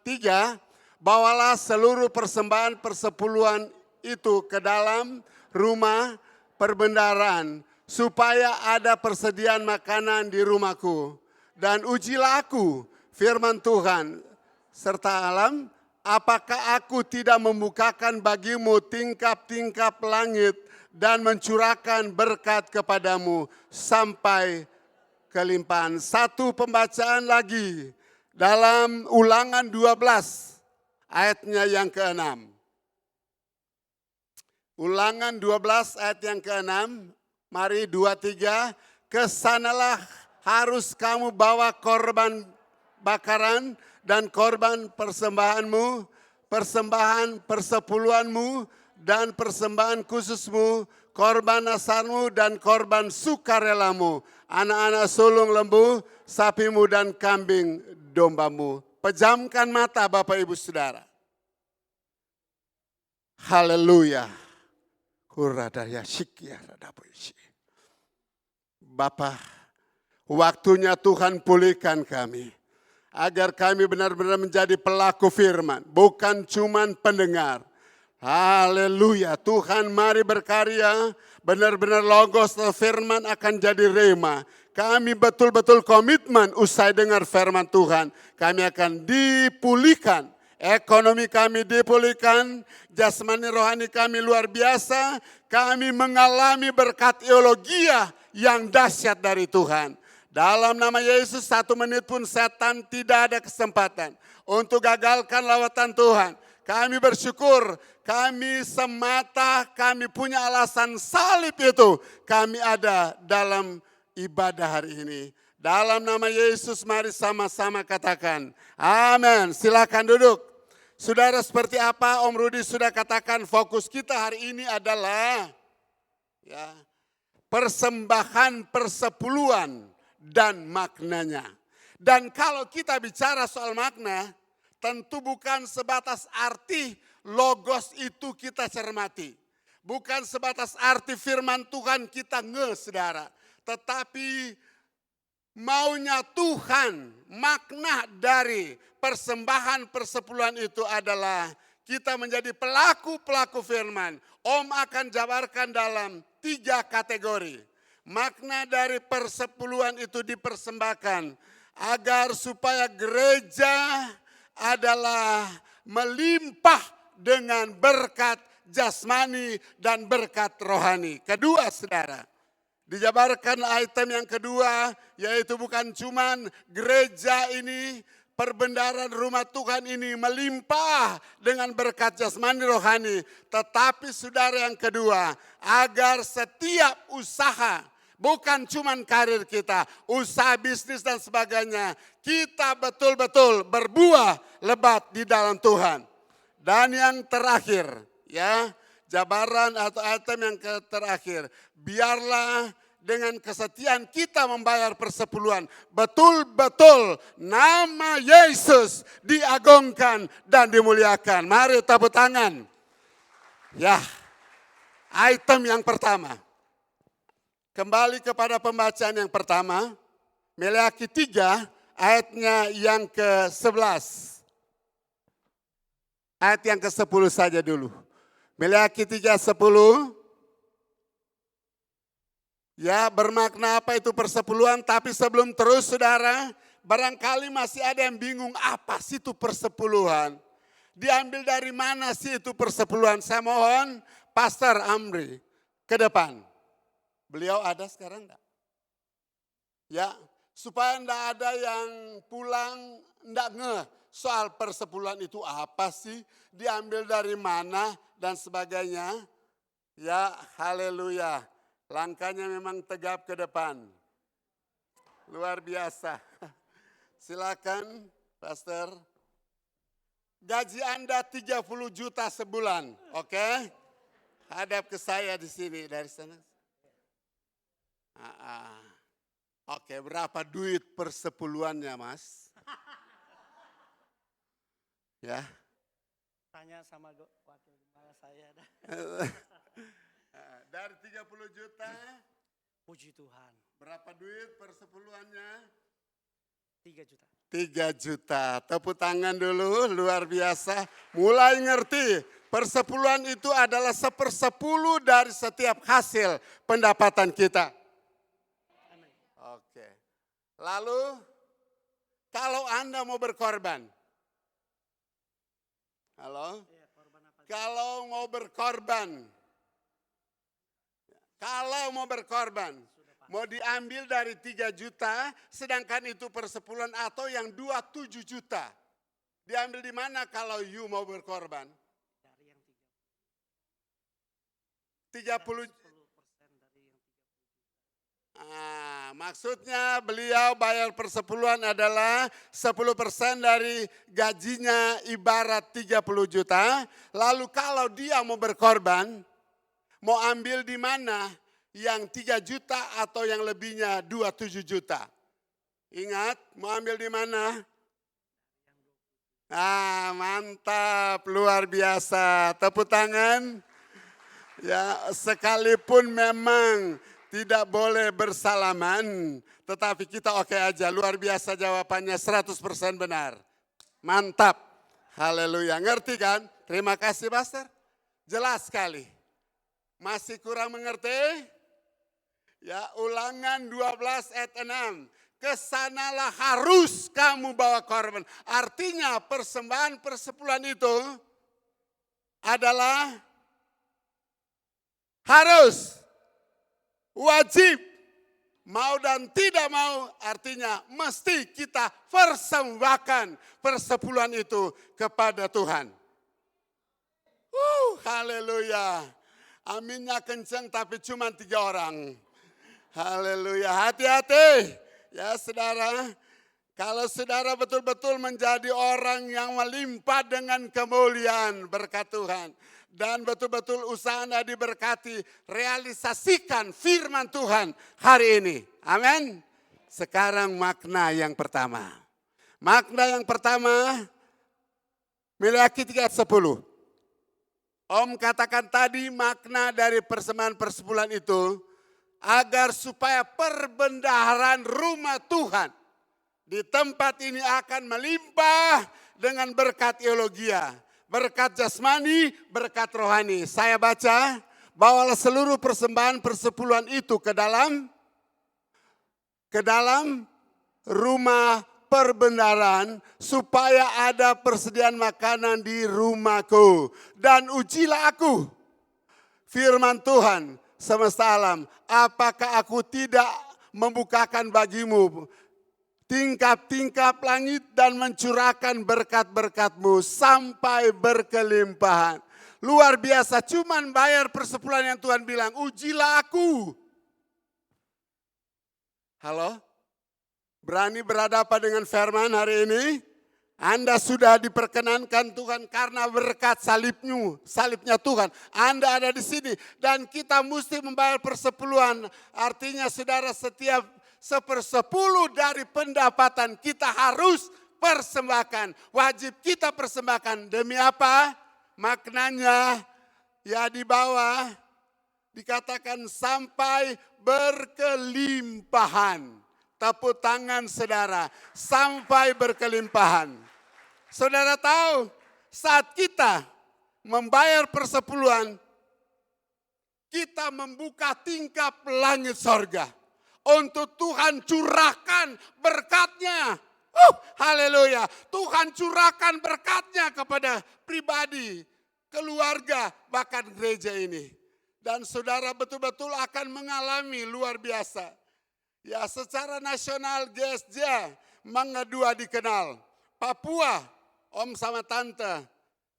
3, bawalah seluruh persembahan persepuluhan itu ke dalam rumah perbendaharaan, supaya ada persediaan makanan di rumahku. Dan ujilah aku, firman Tuhan, serta alam, apakah aku tidak membukakan bagimu tingkap-tingkap langit dan mencurahkan berkat kepadamu sampai kelimpahan. Satu pembacaan lagi dalam Ulangan 12 ayatnya yang ke-6. Ulangan 12 ayat yang ke-6. Mari 2, 3. Kesanalah harus kamu bawa korban bakaran dan korban persembahanmu, persembahan persepuluhanmu dan persembahan khususmu, korban nasarmu dan korban sukarelamu, anak-anak sulung lembu, sapimu dan kambing dombamu. Pejamkan mata Bapak Ibu Saudara. Haleluya. Bapak, waktunya Tuhan pulihkan kami. Agar kami benar-benar menjadi pelaku firman, bukan cuman pendengar. Haleluya, Tuhan mari berkarya, benar-benar logos atau firman akan jadi rema. Kami betul-betul komitmen usai dengar firman Tuhan, kami akan dipulihkan. Ekonomi kami dipulihkan, jasmani rohani kami luar biasa. Kami mengalami berkat teologia yang dahsyat dari Tuhan. Dalam nama Yesus 1 menit pun setan tidak ada kesempatan untuk gagalkan lawatan Tuhan. Kami bersyukur, kami semata, kami punya alasan salib itu. Kami ada dalam ibadah hari ini. Dalam nama Yesus mari sama-sama katakan, amin. Silakan duduk. Saudara, seperti apa Om Rudi sudah katakan, fokus kita hari ini adalah ya, persembahan persepuluhan dan maknanya. Dan kalau kita bicara soal makna, tentu bukan sebatas arti logos itu kita cermati. Bukan sebatas arti firman Tuhan kita saudara. Tetapi maunya Tuhan, makna dari persembahan persepuluhan itu adalah kita menjadi pelaku-pelaku firman. Om akan jabarkan dalam 3 kategori. Makna dari persepuluhan itu dipersembahkan agar supaya gereja adalah melimpah dengan berkat jasmani dan berkat rohani. Kedua, saudara, dijabarkan item yang kedua, yaitu bukan cuman gereja ini, perbendaharaan rumah Tuhan ini melimpah dengan berkat jasmani rohani. Tetapi saudara, yang kedua, agar setiap usaha, bukan cuman karir kita, usaha bisnis dan sebagainya, kita betul-betul berbuah lebat di dalam Tuhan. Dan yang terakhir, ya, jabaran atau item yang terakhir, biarlah dengan kesetiaan kita membayar persepuluhan. Betul-betul nama Yesus diagungkan dan dimuliakan. Mari tepuk tangan. Ya, item yang pertama. Kembali kepada pembacaan yang pertama. Meleaki 3 ayatnya yang ke-11. Ayat yang ke-10 saja dulu. Meleaki 3:10. Ya, bermakna apa itu persepuluhan, tapi sebelum terus saudara, barangkali masih ada yang bingung apa sih itu persepuluhan. Diambil dari mana sih itu persepuluhan? Saya mohon Pastor Amri ke depan. Beliau ada sekarang enggak? Ya, Supaya enggak ada yang pulang enggak ngeh soal persepuluhan itu apa sih, diambil dari mana dan sebagainya. Ya, haleluya. Langkahnya memang tegap ke depan. Luar biasa. Silakan, Pastor. Gaji Anda 30 juta sebulan, oke? Hadap ke saya di sini, dari sana. Oke, berapa duit persepuluhannya, Mas? Ya. Tanya sama wakil gembala saya. Dari 30 juta, Puji Tuhan, berapa duit persepuluhannya? 3 juta. 3 juta. Tepuk tangan dulu, luar biasa. Mulai ngerti, persepuluhan itu adalah 1/10 dari setiap hasil pendapatan kita. Oke. Lalu, kalau Anda mau berkorban. Halo? Kalau mau berkorban. Mau diambil dari 3 juta, sedangkan itu persepuluhan atau yang 27 juta. Diambil di mana kalau you mau berkorban? 30. Maksudnya beliau bayar persepuluhan adalah 10% dari gajinya ibarat 30 juta. Lalu kalau dia mau berkorban, mau ambil di mana? Yang 3 juta atau yang lebihnya 27 juta. Ingat, mau ambil di mana? Mantap, luar biasa. Tepuk tangan. Ya, sekalipun memang tidak boleh bersalaman, tetapi kita oke aja. Luar biasa jawabannya, 100% benar. Mantap. Haleluya. Ngerti kan? Terima kasih, Pastor. Jelas sekali. Masih kurang mengerti? Ya, Ulangan 12 ayat 6. Kesanalah harus kamu bawa korban. Artinya persembahan persepuluhan itu adalah harus, wajib, mau dan tidak mau, artinya mesti kita persembahkan persepuluhan itu kepada Tuhan. Haleluya. Aminnya kencang tapi cuma 3 orang. Haleluya, hati-hati. Ya saudara, kalau saudara betul-betul menjadi orang yang melimpah dengan kemuliaan berkat Tuhan. Dan betul-betul usaha Anda diberkati, realisasikan firman Tuhan hari ini. Amin. Sekarang makna yang pertama. Makna yang pertama, Meleakhi 3:10. Om katakan tadi makna dari persembahan persepuluhan itu, agar supaya perbendaharaan rumah Tuhan di tempat ini akan melimpah dengan berkat teologia, berkat jasmani, berkat rohani. Saya baca, bawalah seluruh persembahan persepuluhan itu ke dalam rumah perbendaharaan supaya ada persediaan makanan di rumahku. Dan ujilah aku, firman Tuhan semesta alam, apakah aku tidak membukakan bagimu tingkap-tingkap langit dan mencurahkan berkat-berkatmu sampai berkelimpahan. Luar biasa, cuman bayar persepuluhan yang Tuhan bilang, ujilah aku. Halo? Berani berhadapan dengan firman hari ini? Anda sudah diperkenankan Tuhan karena berkat salibnya Tuhan. Anda ada di sini dan kita mesti membayar persepuluhan. Artinya saudara, setiap 1/10 dari pendapatan kita harus persembahkan. Wajib kita persembahkan. Demi apa? Maknanya ya di bawah dikatakan sampai berkelimpahan. Tepuk tangan saudara, sampai berkelimpahan. Saudara tahu, saat kita membayar persepuluhan, kita membuka tingkap langit sorga. Untuk Tuhan curahkan berkatnya. Haleluya. Tuhan curahkan berkatnya kepada pribadi, keluarga, bahkan gereja ini. Dan saudara betul-betul akan mengalami luar biasa. Ya, secara nasional GSJ Mangga 2 dikenal. Papua, om sama tante.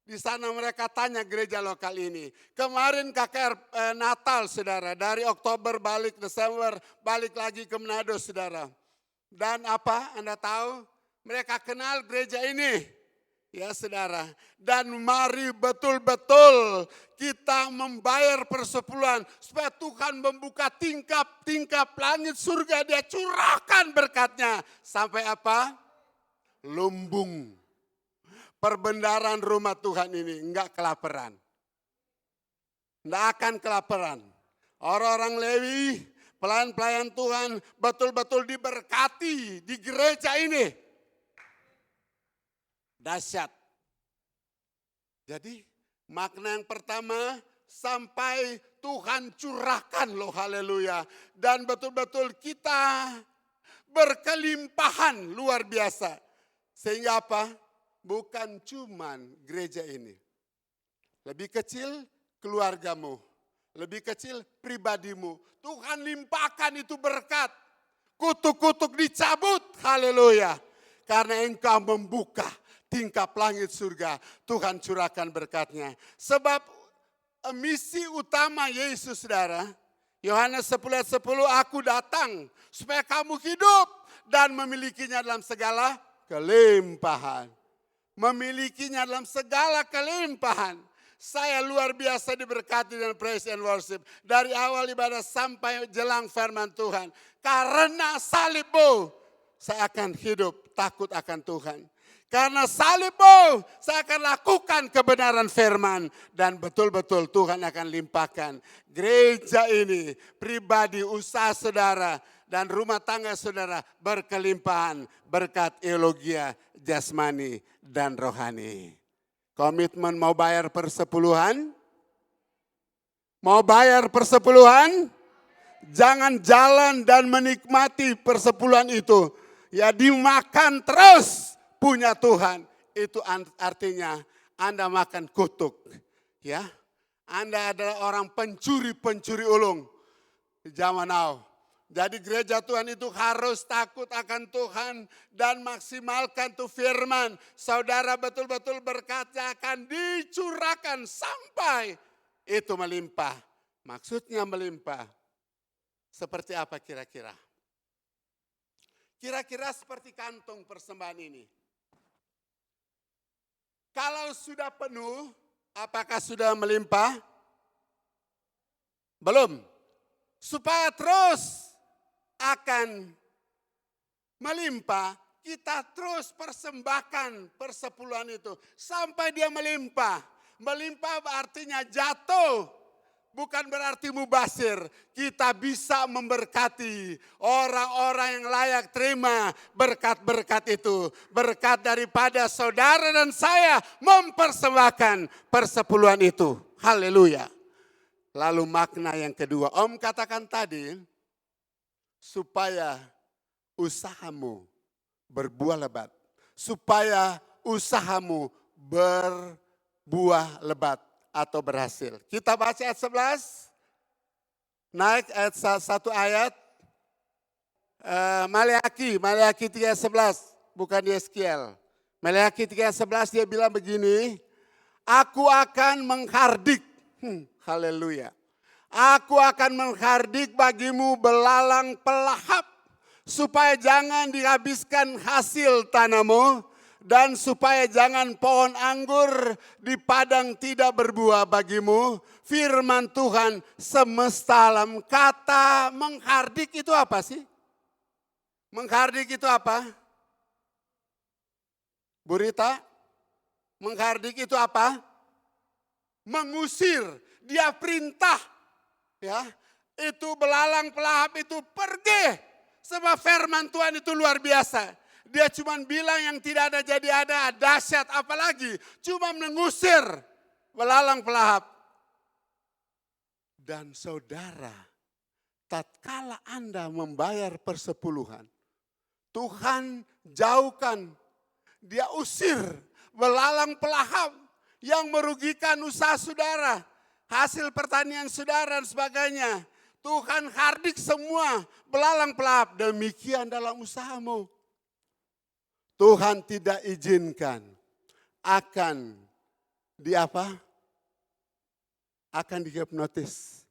Di sana mereka tanya gereja lokal ini. Kemarin KKR Natal saudara, dari Oktober balik Desember, balik lagi ke Manado saudara. Dan apa Anda tahu? Mereka kenal gereja ini. Ya saudara, dan mari betul-betul kita membayar persepuluhan supaya Tuhan membuka tingkap-tingkap langit surga, dia curahkan berkatnya. Sampai apa? Lumbung. Perbendaharaan rumah Tuhan ini enggak kelaparan. Enggak akan kelaparan. Orang-orang Lewi, pelayan-pelayan Tuhan betul-betul diberkati di gereja ini. Dahsyat. Jadi makna yang pertama, sampai Tuhan curahkan loh, haleluya. Dan betul-betul kita berkelimpahan luar biasa. Sehingga apa? Bukan cuman gereja ini. Lebih kecil keluargamu. Lebih kecil pribadimu. Tuhan limpahkan itu berkat. Kutuk-kutuk dicabut, haleluya. Karena engkau membuka tingkap langit surga. Tuhan curahkan berkatnya. Sebab misi utama Yesus saudara. Yohanes 10:10, aku datang supaya kamu hidup dan memilikinya dalam segala kelimpahan. Memilikinya dalam segala kelimpahan. Saya luar biasa diberkati dengan praise and worship. Dari awal ibadah sampai jelang firman Tuhan. Karena salibmu, saya akan hidup takut akan Tuhan. Karena salibmu, saya akan lakukan kebenaran firman. Dan betul-betul Tuhan akan limpahkan. Gereja ini, pribadi, usaha saudara, dan rumah tangga saudara berkelimpahan berkat eulogia jasmani dan rohani. Komitmen mau bayar persepuluhan? Mau bayar persepuluhan? Jangan jalan dan menikmati persepuluhan itu. Ya dimakan terus punya Tuhan. Itu artinya Anda makan kutuk. Ya, Anda adalah orang pencuri ulung di zaman now. Jadi gereja Tuhan itu harus takut akan Tuhan dan maksimalkan tuh firman. Saudara betul-betul berkatnya akan dicurahkan sampai itu melimpah. Maksudnya melimpah. Seperti apa kira-kira? Kira-kira seperti kantong persembahan ini. Kalau sudah penuh, apakah sudah melimpah? Belum. Supaya terus akan melimpah, kita terus persembahkan persepuluhan itu sampai dia melimpah. Melimpah artinya jatuh, bukan berarti mubazir. Kita bisa memberkati orang-orang yang layak terima berkat-berkat itu. Berkat daripada saudara dan saya mempersembahkan persepuluhan itu. Haleluya. Lalu makna yang kedua, Om katakan tadi, supaya usahamu berbuah lebat. Supaya usahamu berbuah lebat atau berhasil. Kita baca ayat 11. Naik ayat satu ayat. Maleaki 3:11. Bukan Yeskiel. Maleaki 3:11 dia bilang begini. Aku akan menghardik. Haleluya. Aku akan menghardik bagimu belalang pelahap, supaya jangan dihabiskan hasil tanahmu, dan supaya jangan pohon anggur di padang tidak berbuah bagimu. Firman Tuhan semesta alam. Kata menghardik itu apa sih? Menghardik itu apa? Bu Rita, menghardik itu apa? Mengusir, dia perintah. Ya, itu belalang pelahap itu pergi. Sebab firman Tuhan itu luar biasa. Dia cuma bilang yang tidak ada jadi ada, dahsyat apalagi. Cuma mengusir belalang pelahap. Dan saudara, tatkala Anda membayar persepuluhan, Tuhan jauhkan, dia usir belalang pelahap yang merugikan usaha saudara. Hasil pertanian saudara dan sebagainya. Tuhan hardik semua belalang pelap. Demikian dalam usahamu. Tuhan tidak izinkan akan akan dihipnotis.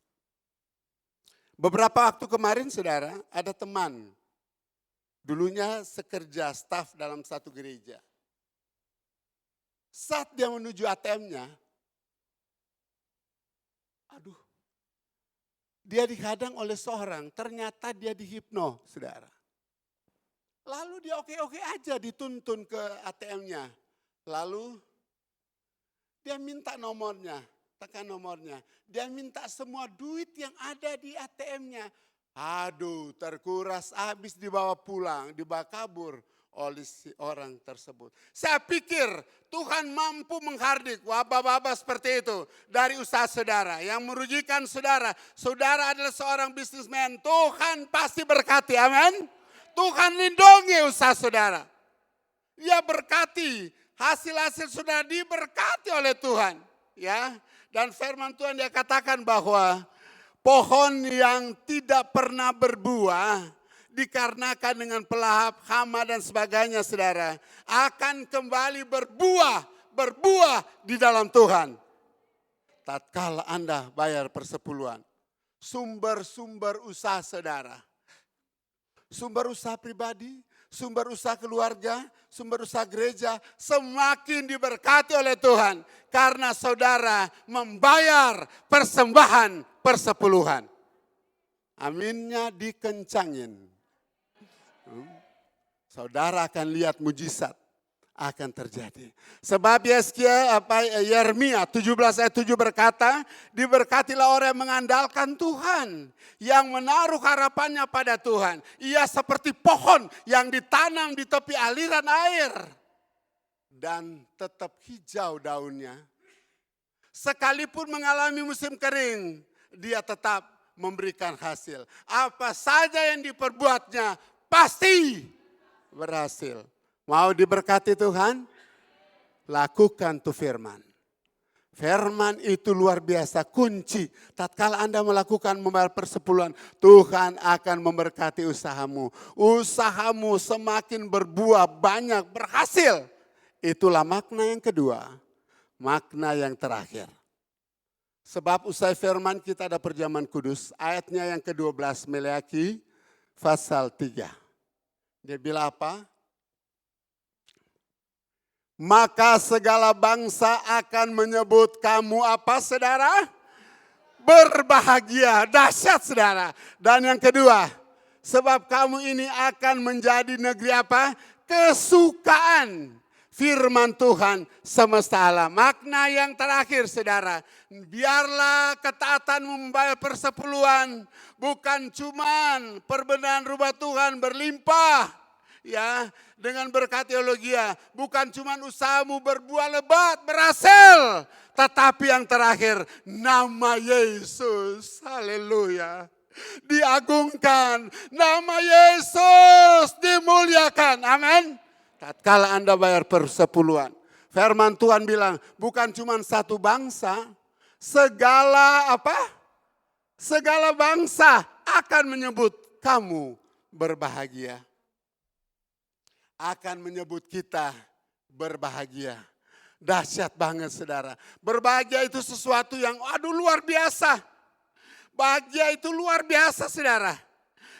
Beberapa waktu kemarin saudara, ada teman. Dulunya sekerja staf dalam satu gereja. Saat dia menuju ATM-nya, dia dihadang oleh seorang, ternyata dia dihipno, saudara. Lalu dia oke-oke aja dituntun ke ATM-nya. Lalu dia minta nomornya, tekan nomornya. Dia minta semua duit yang ada di ATM-nya. Aduh, terkuras habis dibawa pulang, dibawa kabur oleh si orang tersebut. Saya pikir Tuhan mampu menghardik wabah-wabah seperti itu dari usaha saudara. Yang merugikan saudara. Saudara adalah seorang bisnismen. Tuhan pasti berkati, amin. Tuhan lindungi usaha saudara. Dia berkati, hasil-hasil saudara diberkati oleh Tuhan. Ya, dan firman Tuhan dia katakan bahwa pohon yang tidak pernah berbuah dikarenakan dengan pelahap, hama dan sebagainya saudara, akan kembali berbuah di dalam Tuhan. Tatkala Anda bayar persepuluhan, sumber-sumber usaha saudara, sumber usaha pribadi, sumber usaha keluarga, sumber usaha gereja semakin diberkati oleh Tuhan. Karena saudara membayar persembahan persepuluhan. Aminnya dikencangin. Saudara akan lihat mujizat akan terjadi. Sebab Yeremia 17 ayat 7 berkata, diberkatilah orang yang mengandalkan Tuhan, yang menaruh harapannya pada Tuhan. Ia seperti pohon yang ditanam di tepi aliran air dan tetap hijau daunnya. Sekalipun mengalami musim kering, dia tetap memberikan hasil. Apa saja yang diperbuatnya pasti berhasil. Mau diberkati Tuhan? Lakukan tuh firman. Firman itu luar biasa, kunci. Tatkala Anda melakukan membayar persepuluhan, Tuhan akan memberkati usahamu. Usahamu semakin berbuah banyak, berhasil. Itulah makna yang kedua. Makna yang terakhir. Sebab usai firman kita ada perjamuan kudus. Ayatnya yang ke-12 Meleaki pasal 3. Dia bilang apa? Maka segala bangsa akan menyebut kamu apa saudara? Berbahagia, dahsyat saudara. Dan yang kedua, sebab kamu ini akan menjadi negeri apa? Kesukaan firman Tuhan semesta alam. Makna yang terakhir saudara, biarlah ketaatan membayar persepuluhan bukan cuman perbenaran rumah Tuhan berlimpah. Ya, dengan berkat teologia, bukan cuma usahamu berbuah lebat, berhasil. Tetapi yang terakhir, nama Yesus, haleluya, diagungkan. Nama Yesus dimuliakan, amin. Tatkala Anda bayar persepuluhan. Firman Tuhan bilang, bukan cuma satu bangsa, segala apa? Segala bangsa akan menyebut kamu berbahagia. Akan menyebut kita berbahagia. Dahsyat banget saudara. Berbahagia itu sesuatu yang luar biasa. Bahagia itu luar biasa saudara.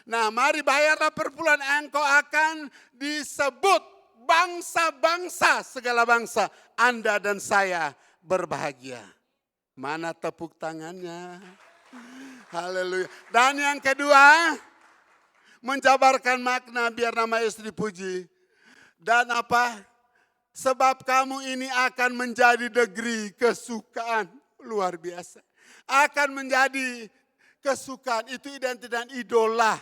Nah mari bayarlah perpuluhan, engkau akan disebut bangsa-bangsa, segala bangsa. Anda dan saya berbahagia. Mana tepuk tangannya? Haleluya. Dan yang kedua, menjabarkan makna biar nama Yesus dipuji. Dan apa? Sebab kamu ini akan menjadi negeri kesukaan. Luar biasa. Akan menjadi kesukaan. Itu identik dengan idola.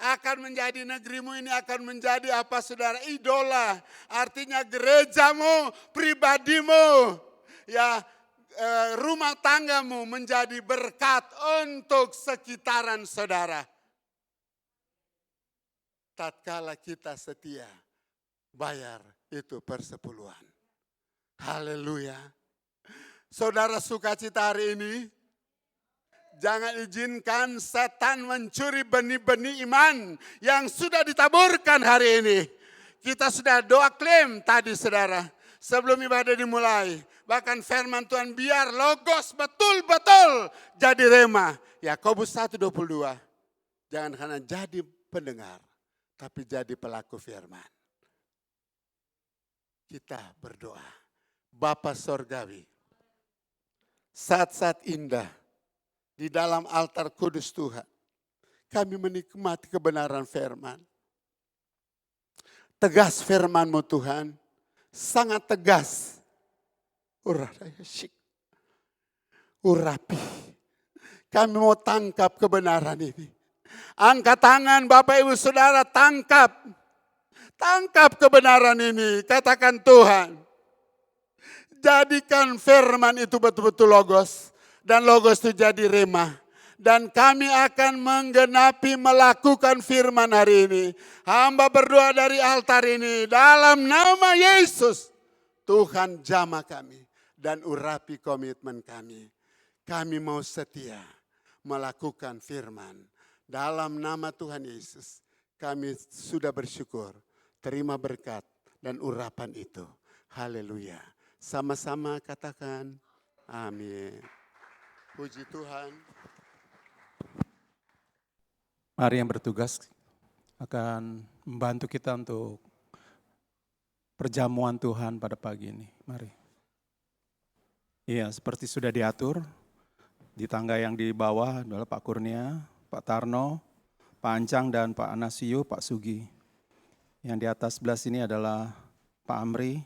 Akan menjadi negerimu ini akan menjadi apa saudara? Idola. Artinya gerejamu, pribadimu. Ya, rumah tanggamu menjadi berkat untuk sekitaran saudara. Tatkala kita setia. Bayar itu persepuluhan. Haleluya. Saudara sukacita hari ini. Jangan izinkan setan mencuri benih-benih iman yang sudah ditaburkan hari ini. Kita sudah doa klaim tadi saudara, sebelum ibadah dimulai. Bahkan firman Tuhan biar logos betul-betul jadi rema. Yakobus 1:22. Jangan hanya jadi pendengar, tapi jadi pelaku firman. Kita berdoa. Bapa Sorgawi, saat-saat indah di dalam altar kudus Tuhan, kami menikmati kebenaran firman. Tegas firman-Mu Tuhan, sangat tegas. Urapi. Kami mau tangkap kebenaran ini. Angkat tangan Bapak Ibu Saudara, tangkap. Tangkap kebenaran ini, katakan Tuhan. Jadikan firman itu betul-betul logos. Dan logos itu jadi rema. Dan kami akan menggenapi melakukan firman hari ini. Hamba berdoa dari altar ini. Dalam nama Yesus. Tuhan jamah kami. Dan urapi komitmen kami. Kami mau setia melakukan firman. Dalam nama Tuhan Yesus. Kami sudah bersyukur. Terima berkat dan urapan itu. Haleluya. Sama-sama katakan amin. Puji Tuhan. Mari yang bertugas akan membantu kita untuk perjamuan Tuhan pada pagi ini. Mari. Iya, seperti sudah diatur di tangga yang di bawah adalah Pak Kurnia, Pak Tarno, Pak Ancang dan Pak Anasio, Pak Sugi. Yang di atas sebelah sini adalah Pak Amri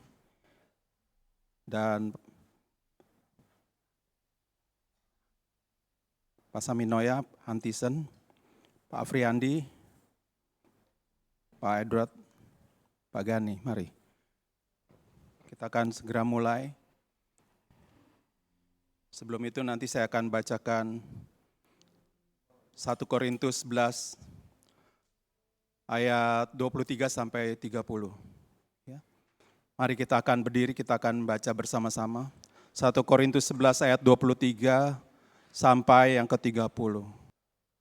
dan Pak Saminoya, Hantisen, Pak Afriandi, Pak Edward, Pak Gani, mari. Kita akan segera mulai. Sebelum itu nanti saya akan bacakan 1 Korintus 11 ayat 23 sampai 30. Ya. Mari kita akan berdiri, kita akan baca bersama-sama. 1 Korintus 11 ayat 23 sampai yang ke-30.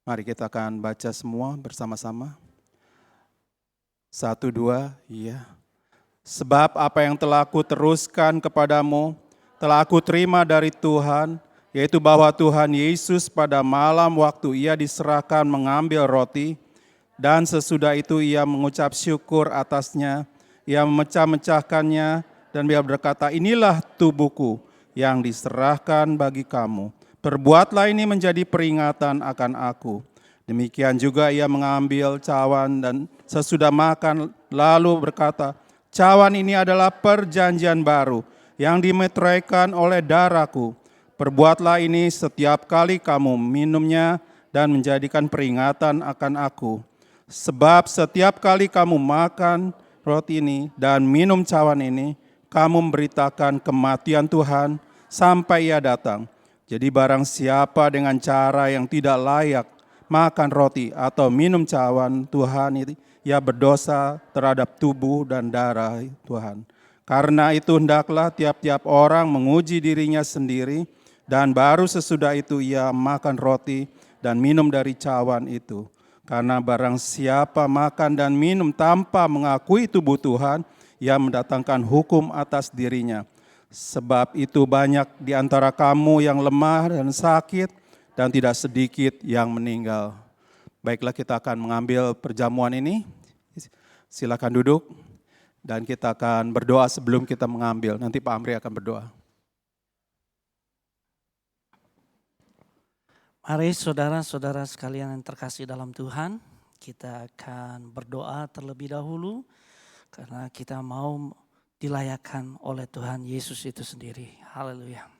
Mari kita akan baca semua bersama-sama. 1, 2, iya. Sebab apa yang telah aku teruskan kepadamu, telah aku terima dari Tuhan, yaitu bahwa Tuhan Yesus pada malam waktu ia diserahkan mengambil roti, dan sesudah itu ia mengucap syukur atasnya, ia memecah-mecahkannya, dan ia berkata, inilah tubuhku yang diserahkan bagi kamu. Perbuatlah ini menjadi peringatan akan aku. Demikian juga ia mengambil cawan dan sesudah makan lalu berkata, cawan ini adalah perjanjian baru yang dimeteraikan oleh darahku. Perbuatlah ini setiap kali kamu minumnya dan menjadikan peringatan akan aku. Sebab setiap kali kamu makan roti ini dan minum cawan ini, kamu memberitakan kematian Tuhan sampai ia datang. Jadi barang siapa dengan cara yang tidak layak makan roti atau minum cawan Tuhan, ia berdosa terhadap tubuh dan darah Tuhan. Karena itu hendaklah tiap-tiap orang menguji dirinya sendiri, dan baru sesudah itu ia makan roti dan minum dari cawan itu. Karena barang siapa makan dan minum tanpa mengakui tubuh Tuhan, ia mendatangkan hukum atas dirinya. Sebab itu banyak di antara kamu yang lemah dan sakit, dan tidak sedikit yang meninggal. Baiklah, kita akan mengambil perjamuan ini. Silakan duduk, dan kita akan berdoa sebelum kita mengambil. Nanti Pak Amri akan berdoa. Mari saudara-saudara sekalian yang terkasih dalam Tuhan, kita akan berdoa terlebih dahulu karena kita mau dilayakkan oleh Tuhan Yesus itu sendiri. Haleluya.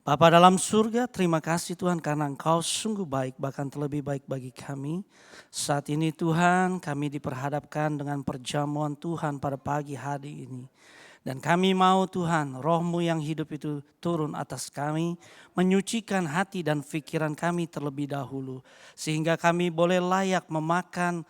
Bapa dalam surga, terima kasih Tuhan karena Engkau sungguh baik, bahkan terlebih baik bagi kami. Saat ini Tuhan, kami diperhadapkan dengan perjamuan Tuhan pada pagi hari ini. Dan kami mau Tuhan, Roh-Mu yang hidup itu turun atas kami, menyucikan hati dan pikiran kami terlebih dahulu. Sehingga kami boleh layak memakan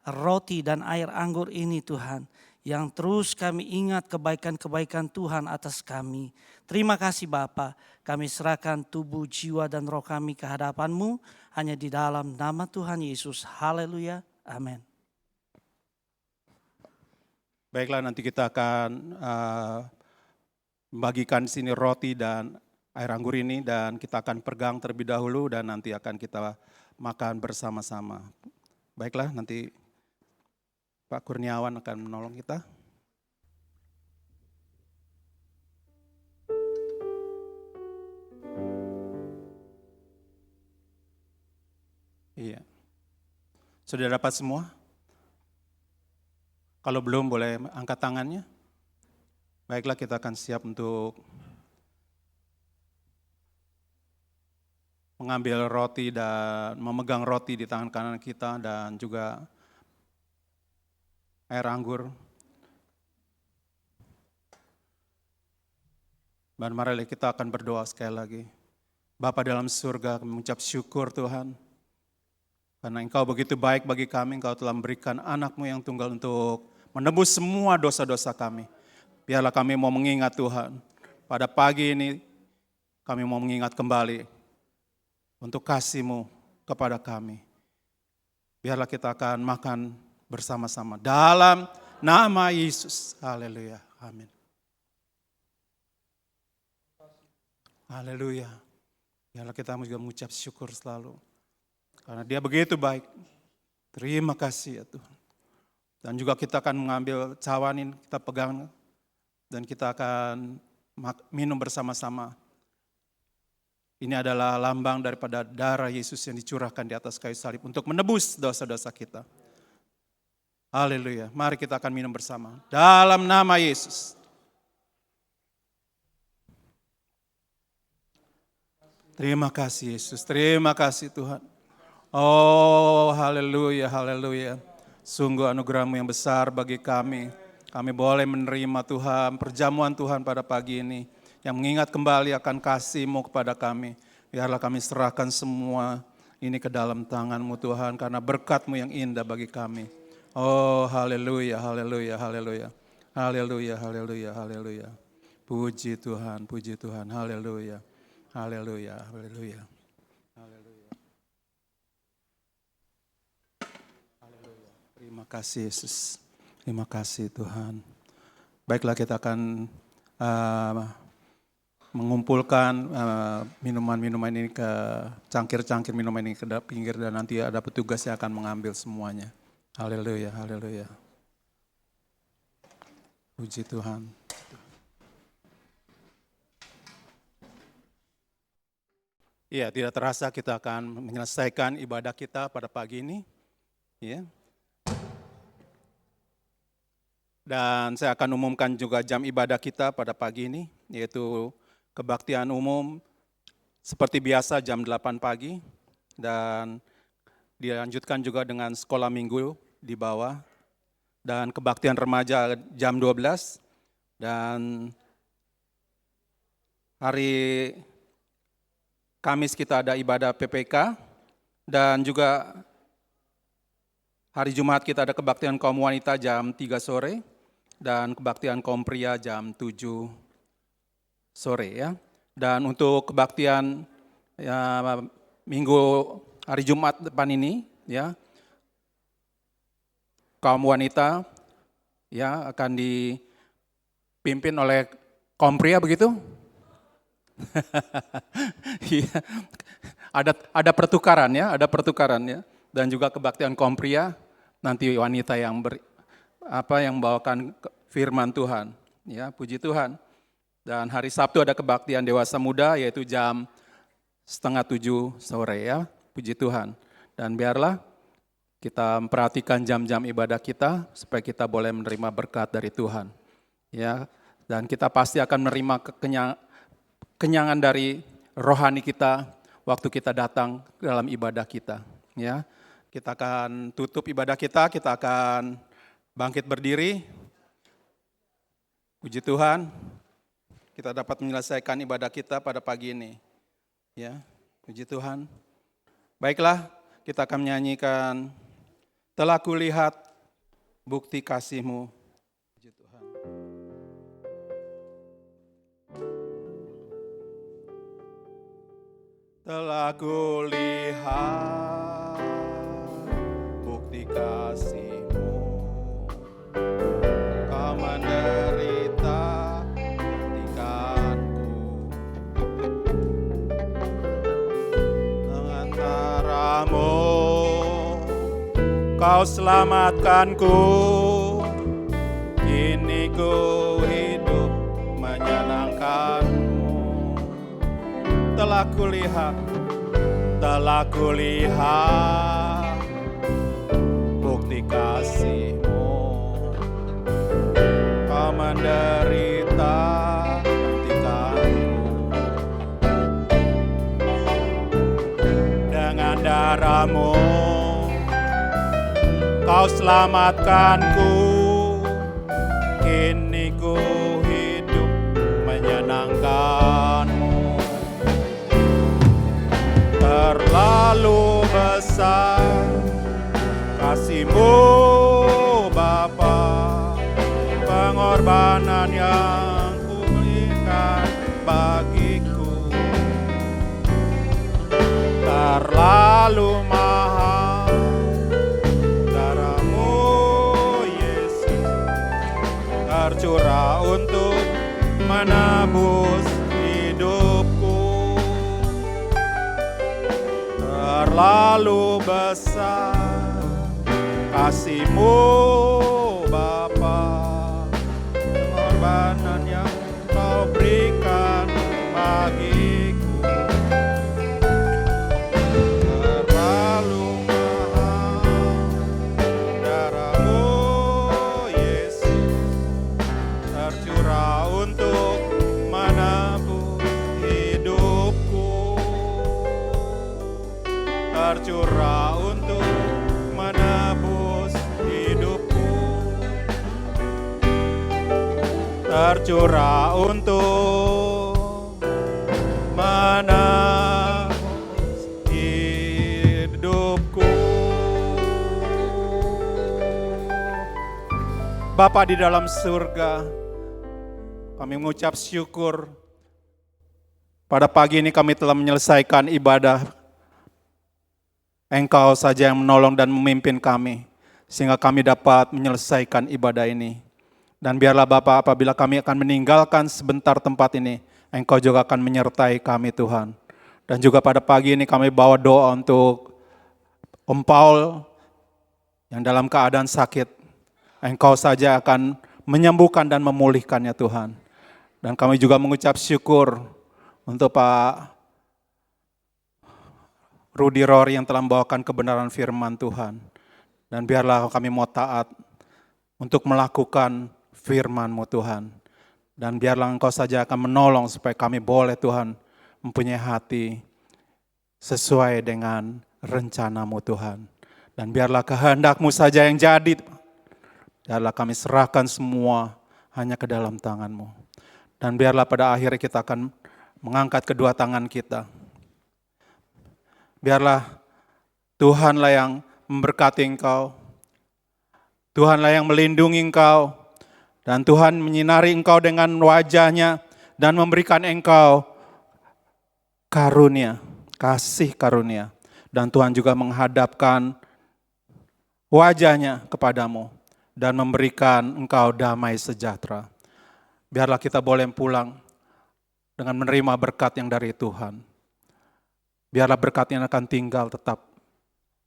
roti dan air anggur ini Tuhan, yang terus kami ingat kebaikan-kebaikan Tuhan atas kami. Terima kasih Bapa, kami serahkan tubuh, jiwa, dan roh kami ke hadapan-Mu hanya di dalam nama Tuhan Yesus. Haleluya, amin. Baiklah, nanti kita akan membagikan sini roti dan air anggur ini, dan kita akan pegang terlebih dahulu dan nanti akan kita makan bersama-sama. Baiklah, nanti Pak Kurniawan akan menolong kita. Iya. Sudah dapat semua? Kalau belum boleh angkat tangannya. Baiklah, kita akan siap untuk mengambil roti dan memegang roti di tangan kanan kita dan juga air anggur. Dan mari kita akan berdoa sekali lagi. Bapa dalam surga, kami mengucap syukur Tuhan. Karena Engkau begitu baik bagi kami, Engkau telah memberikan anak-Mu yang tunggal untuk menebus semua dosa-dosa kami. Biarlah kami mau mengingat Tuhan, pada pagi ini kami mau mengingat kembali untuk kasih-Mu kepada kami. Biarlah kita akan makan bersama-sama dalam nama Yesus. Haleluya. Amin. Haleluya. Biarlah kita juga mengucap syukur selalu. Karena Dia begitu baik. Terima kasih ya Tuhan. Dan juga kita akan mengambil cawan ini, kita pegang dan kita akan minum bersama-sama. Ini adalah lambang daripada darah Yesus yang dicurahkan di atas kayu salib untuk menebus dosa-dosa kita. Haleluya. Mari kita akan minum bersama. Dalam nama Yesus. Terima kasih Yesus. Terima kasih Tuhan. Oh haleluya, haleluya. Sungguh anugerah-Mu yang besar bagi kami. Kami boleh menerima Tuhan, perjamuan Tuhan pada pagi ini. Yang mengingat kembali akan kasih-Mu kepada kami. Biarlah kami serahkan semua ini ke dalam tangan-Mu Tuhan. Karena berkat-Mu yang indah bagi kami. Oh haleluya, haleluya, haleluya. Haleluya, haleluya, haleluya. Puji Tuhan, haleluya. Haleluya, haleluya. Terima kasih Yesus, terima kasih Tuhan. Baiklah, kita akan mengumpulkan minuman-minuman ini ke cangkir-cangkir minuman ini ke pinggir dan nanti ada petugas yang akan mengambil semuanya. Haleluya, haleluya. Puji Tuhan. Iya, tidak terasa kita akan menyelesaikan ibadah kita pada pagi ini. Ya. Dan saya akan umumkan juga jam ibadah kita pada pagi ini, yaitu kebaktian umum seperti biasa jam 8 pagi, dan dilanjutkan juga dengan sekolah minggu di bawah, dan kebaktian remaja jam 12, dan hari Kamis kita ada ibadah PPK, dan juga hari Jumat kita ada kebaktian kaum wanita jam 3 sore, dan kebaktian kaum pria jam 7 sore ya. Dan untuk kebaktian minggu hari Jumat depan ini ya, kaum wanita ya akan dipimpin oleh kaum pria begitu? ada pertukaran ya, dan juga kebaktian kaum pria nanti wanita yang membawakan firman Tuhan ya, puji Tuhan. Dan hari Sabtu ada kebaktian dewasa muda yaitu jam 6:30 sore ya, puji Tuhan. Dan biarlah kita memperhatikan jam-jam ibadah kita supaya kita boleh menerima berkat dari Tuhan ya, dan kita pasti akan menerima kenyangan dari rohani kita waktu kita datang dalam ibadah kita ya. Kita akan tutup ibadah kita akan bangkit berdiri. Puji Tuhan, kita dapat menyelesaikan ibadah kita pada pagi ini ya. Puji Tuhan. Baiklah, kita akan menyanyikan Telah Kulihat Bukti Kasih-Mu Telah kulihat bukti kasih-Mu, Kau menderita gantikanku. Dengan darah-Mu Kau selamatkanku, kini ku hidup menyenangkan-Mu. Telah kulihat bukti kasih-Mu, Kau menderita gantikanku. Dengan darah-Mu Kau selamatkanku, kini ku hidup menyenangkan-Mu. Terlalu besar kasih-Mu Bapa, pengorbanan yang Ku-berikan bagiku. Terlalu mahal darah-Mu Yesus, tercurah untuk menebus hidupku. Terlalu besar kasih-Mu Bapa, pengorbanan yang Kau berikan bagiku. Terlalu mahal darah-Mu Yesus, tercurah untuk menebus hidupku. Tercurah untuk menebus hidupku. Tercurah untuk menebus hidupku. Bapa di dalam surga, kami mengucap syukur pada pagi ini kami telah menyelesaikan ibadah. Engkau saja yang menolong dan memimpin kami, sehingga kami dapat menyelesaikan ibadah ini. Dan biarlah Bapa, apabila kami akan meninggalkan sebentar tempat ini, Engkau juga akan menyertai kami Tuhan. Dan juga pada pagi ini kami bawa doa untuk Om Paul yang dalam keadaan sakit. Engkau saja akan menyembuhkan dan memulihkannya Tuhan. Dan kami juga mengucap syukur untuk Pak Rudy Rory yang telah membawakan kebenaran firman Tuhan. Dan biarlah kami mau taat untuk melakukan firman-Mu Tuhan. Dan biarlah Engkau saja akan menolong supaya kami boleh Tuhan mempunyai hati sesuai dengan rencana-Mu Tuhan. Dan biarlah kehendak-Mu saja yang jadi. Biarlah kami serahkan semua hanya ke dalam tangan-Mu. Dan biarlah pada akhirnya kita akan mengangkat kedua tangan kita. Biarlah Tuhanlah yang memberkati engkau, Tuhanlah yang melindungi engkau, dan Tuhan menyinari engkau dengan wajah-Nya dan memberikan engkau karunia, kasih karunia. Dan Tuhan juga menghadapkan wajah-Nya kepadamu dan memberikan engkau damai sejahtera. Biarlah kita boleh pulang dengan menerima berkat yang dari Tuhan. Biarlah berkat yang akan tinggal tetap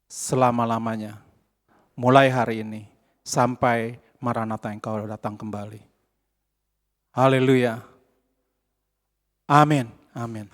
selama-lamanya. Mulai hari ini sampai Maranatha Engkau datang kembali. Haleluya. Amin. Amin.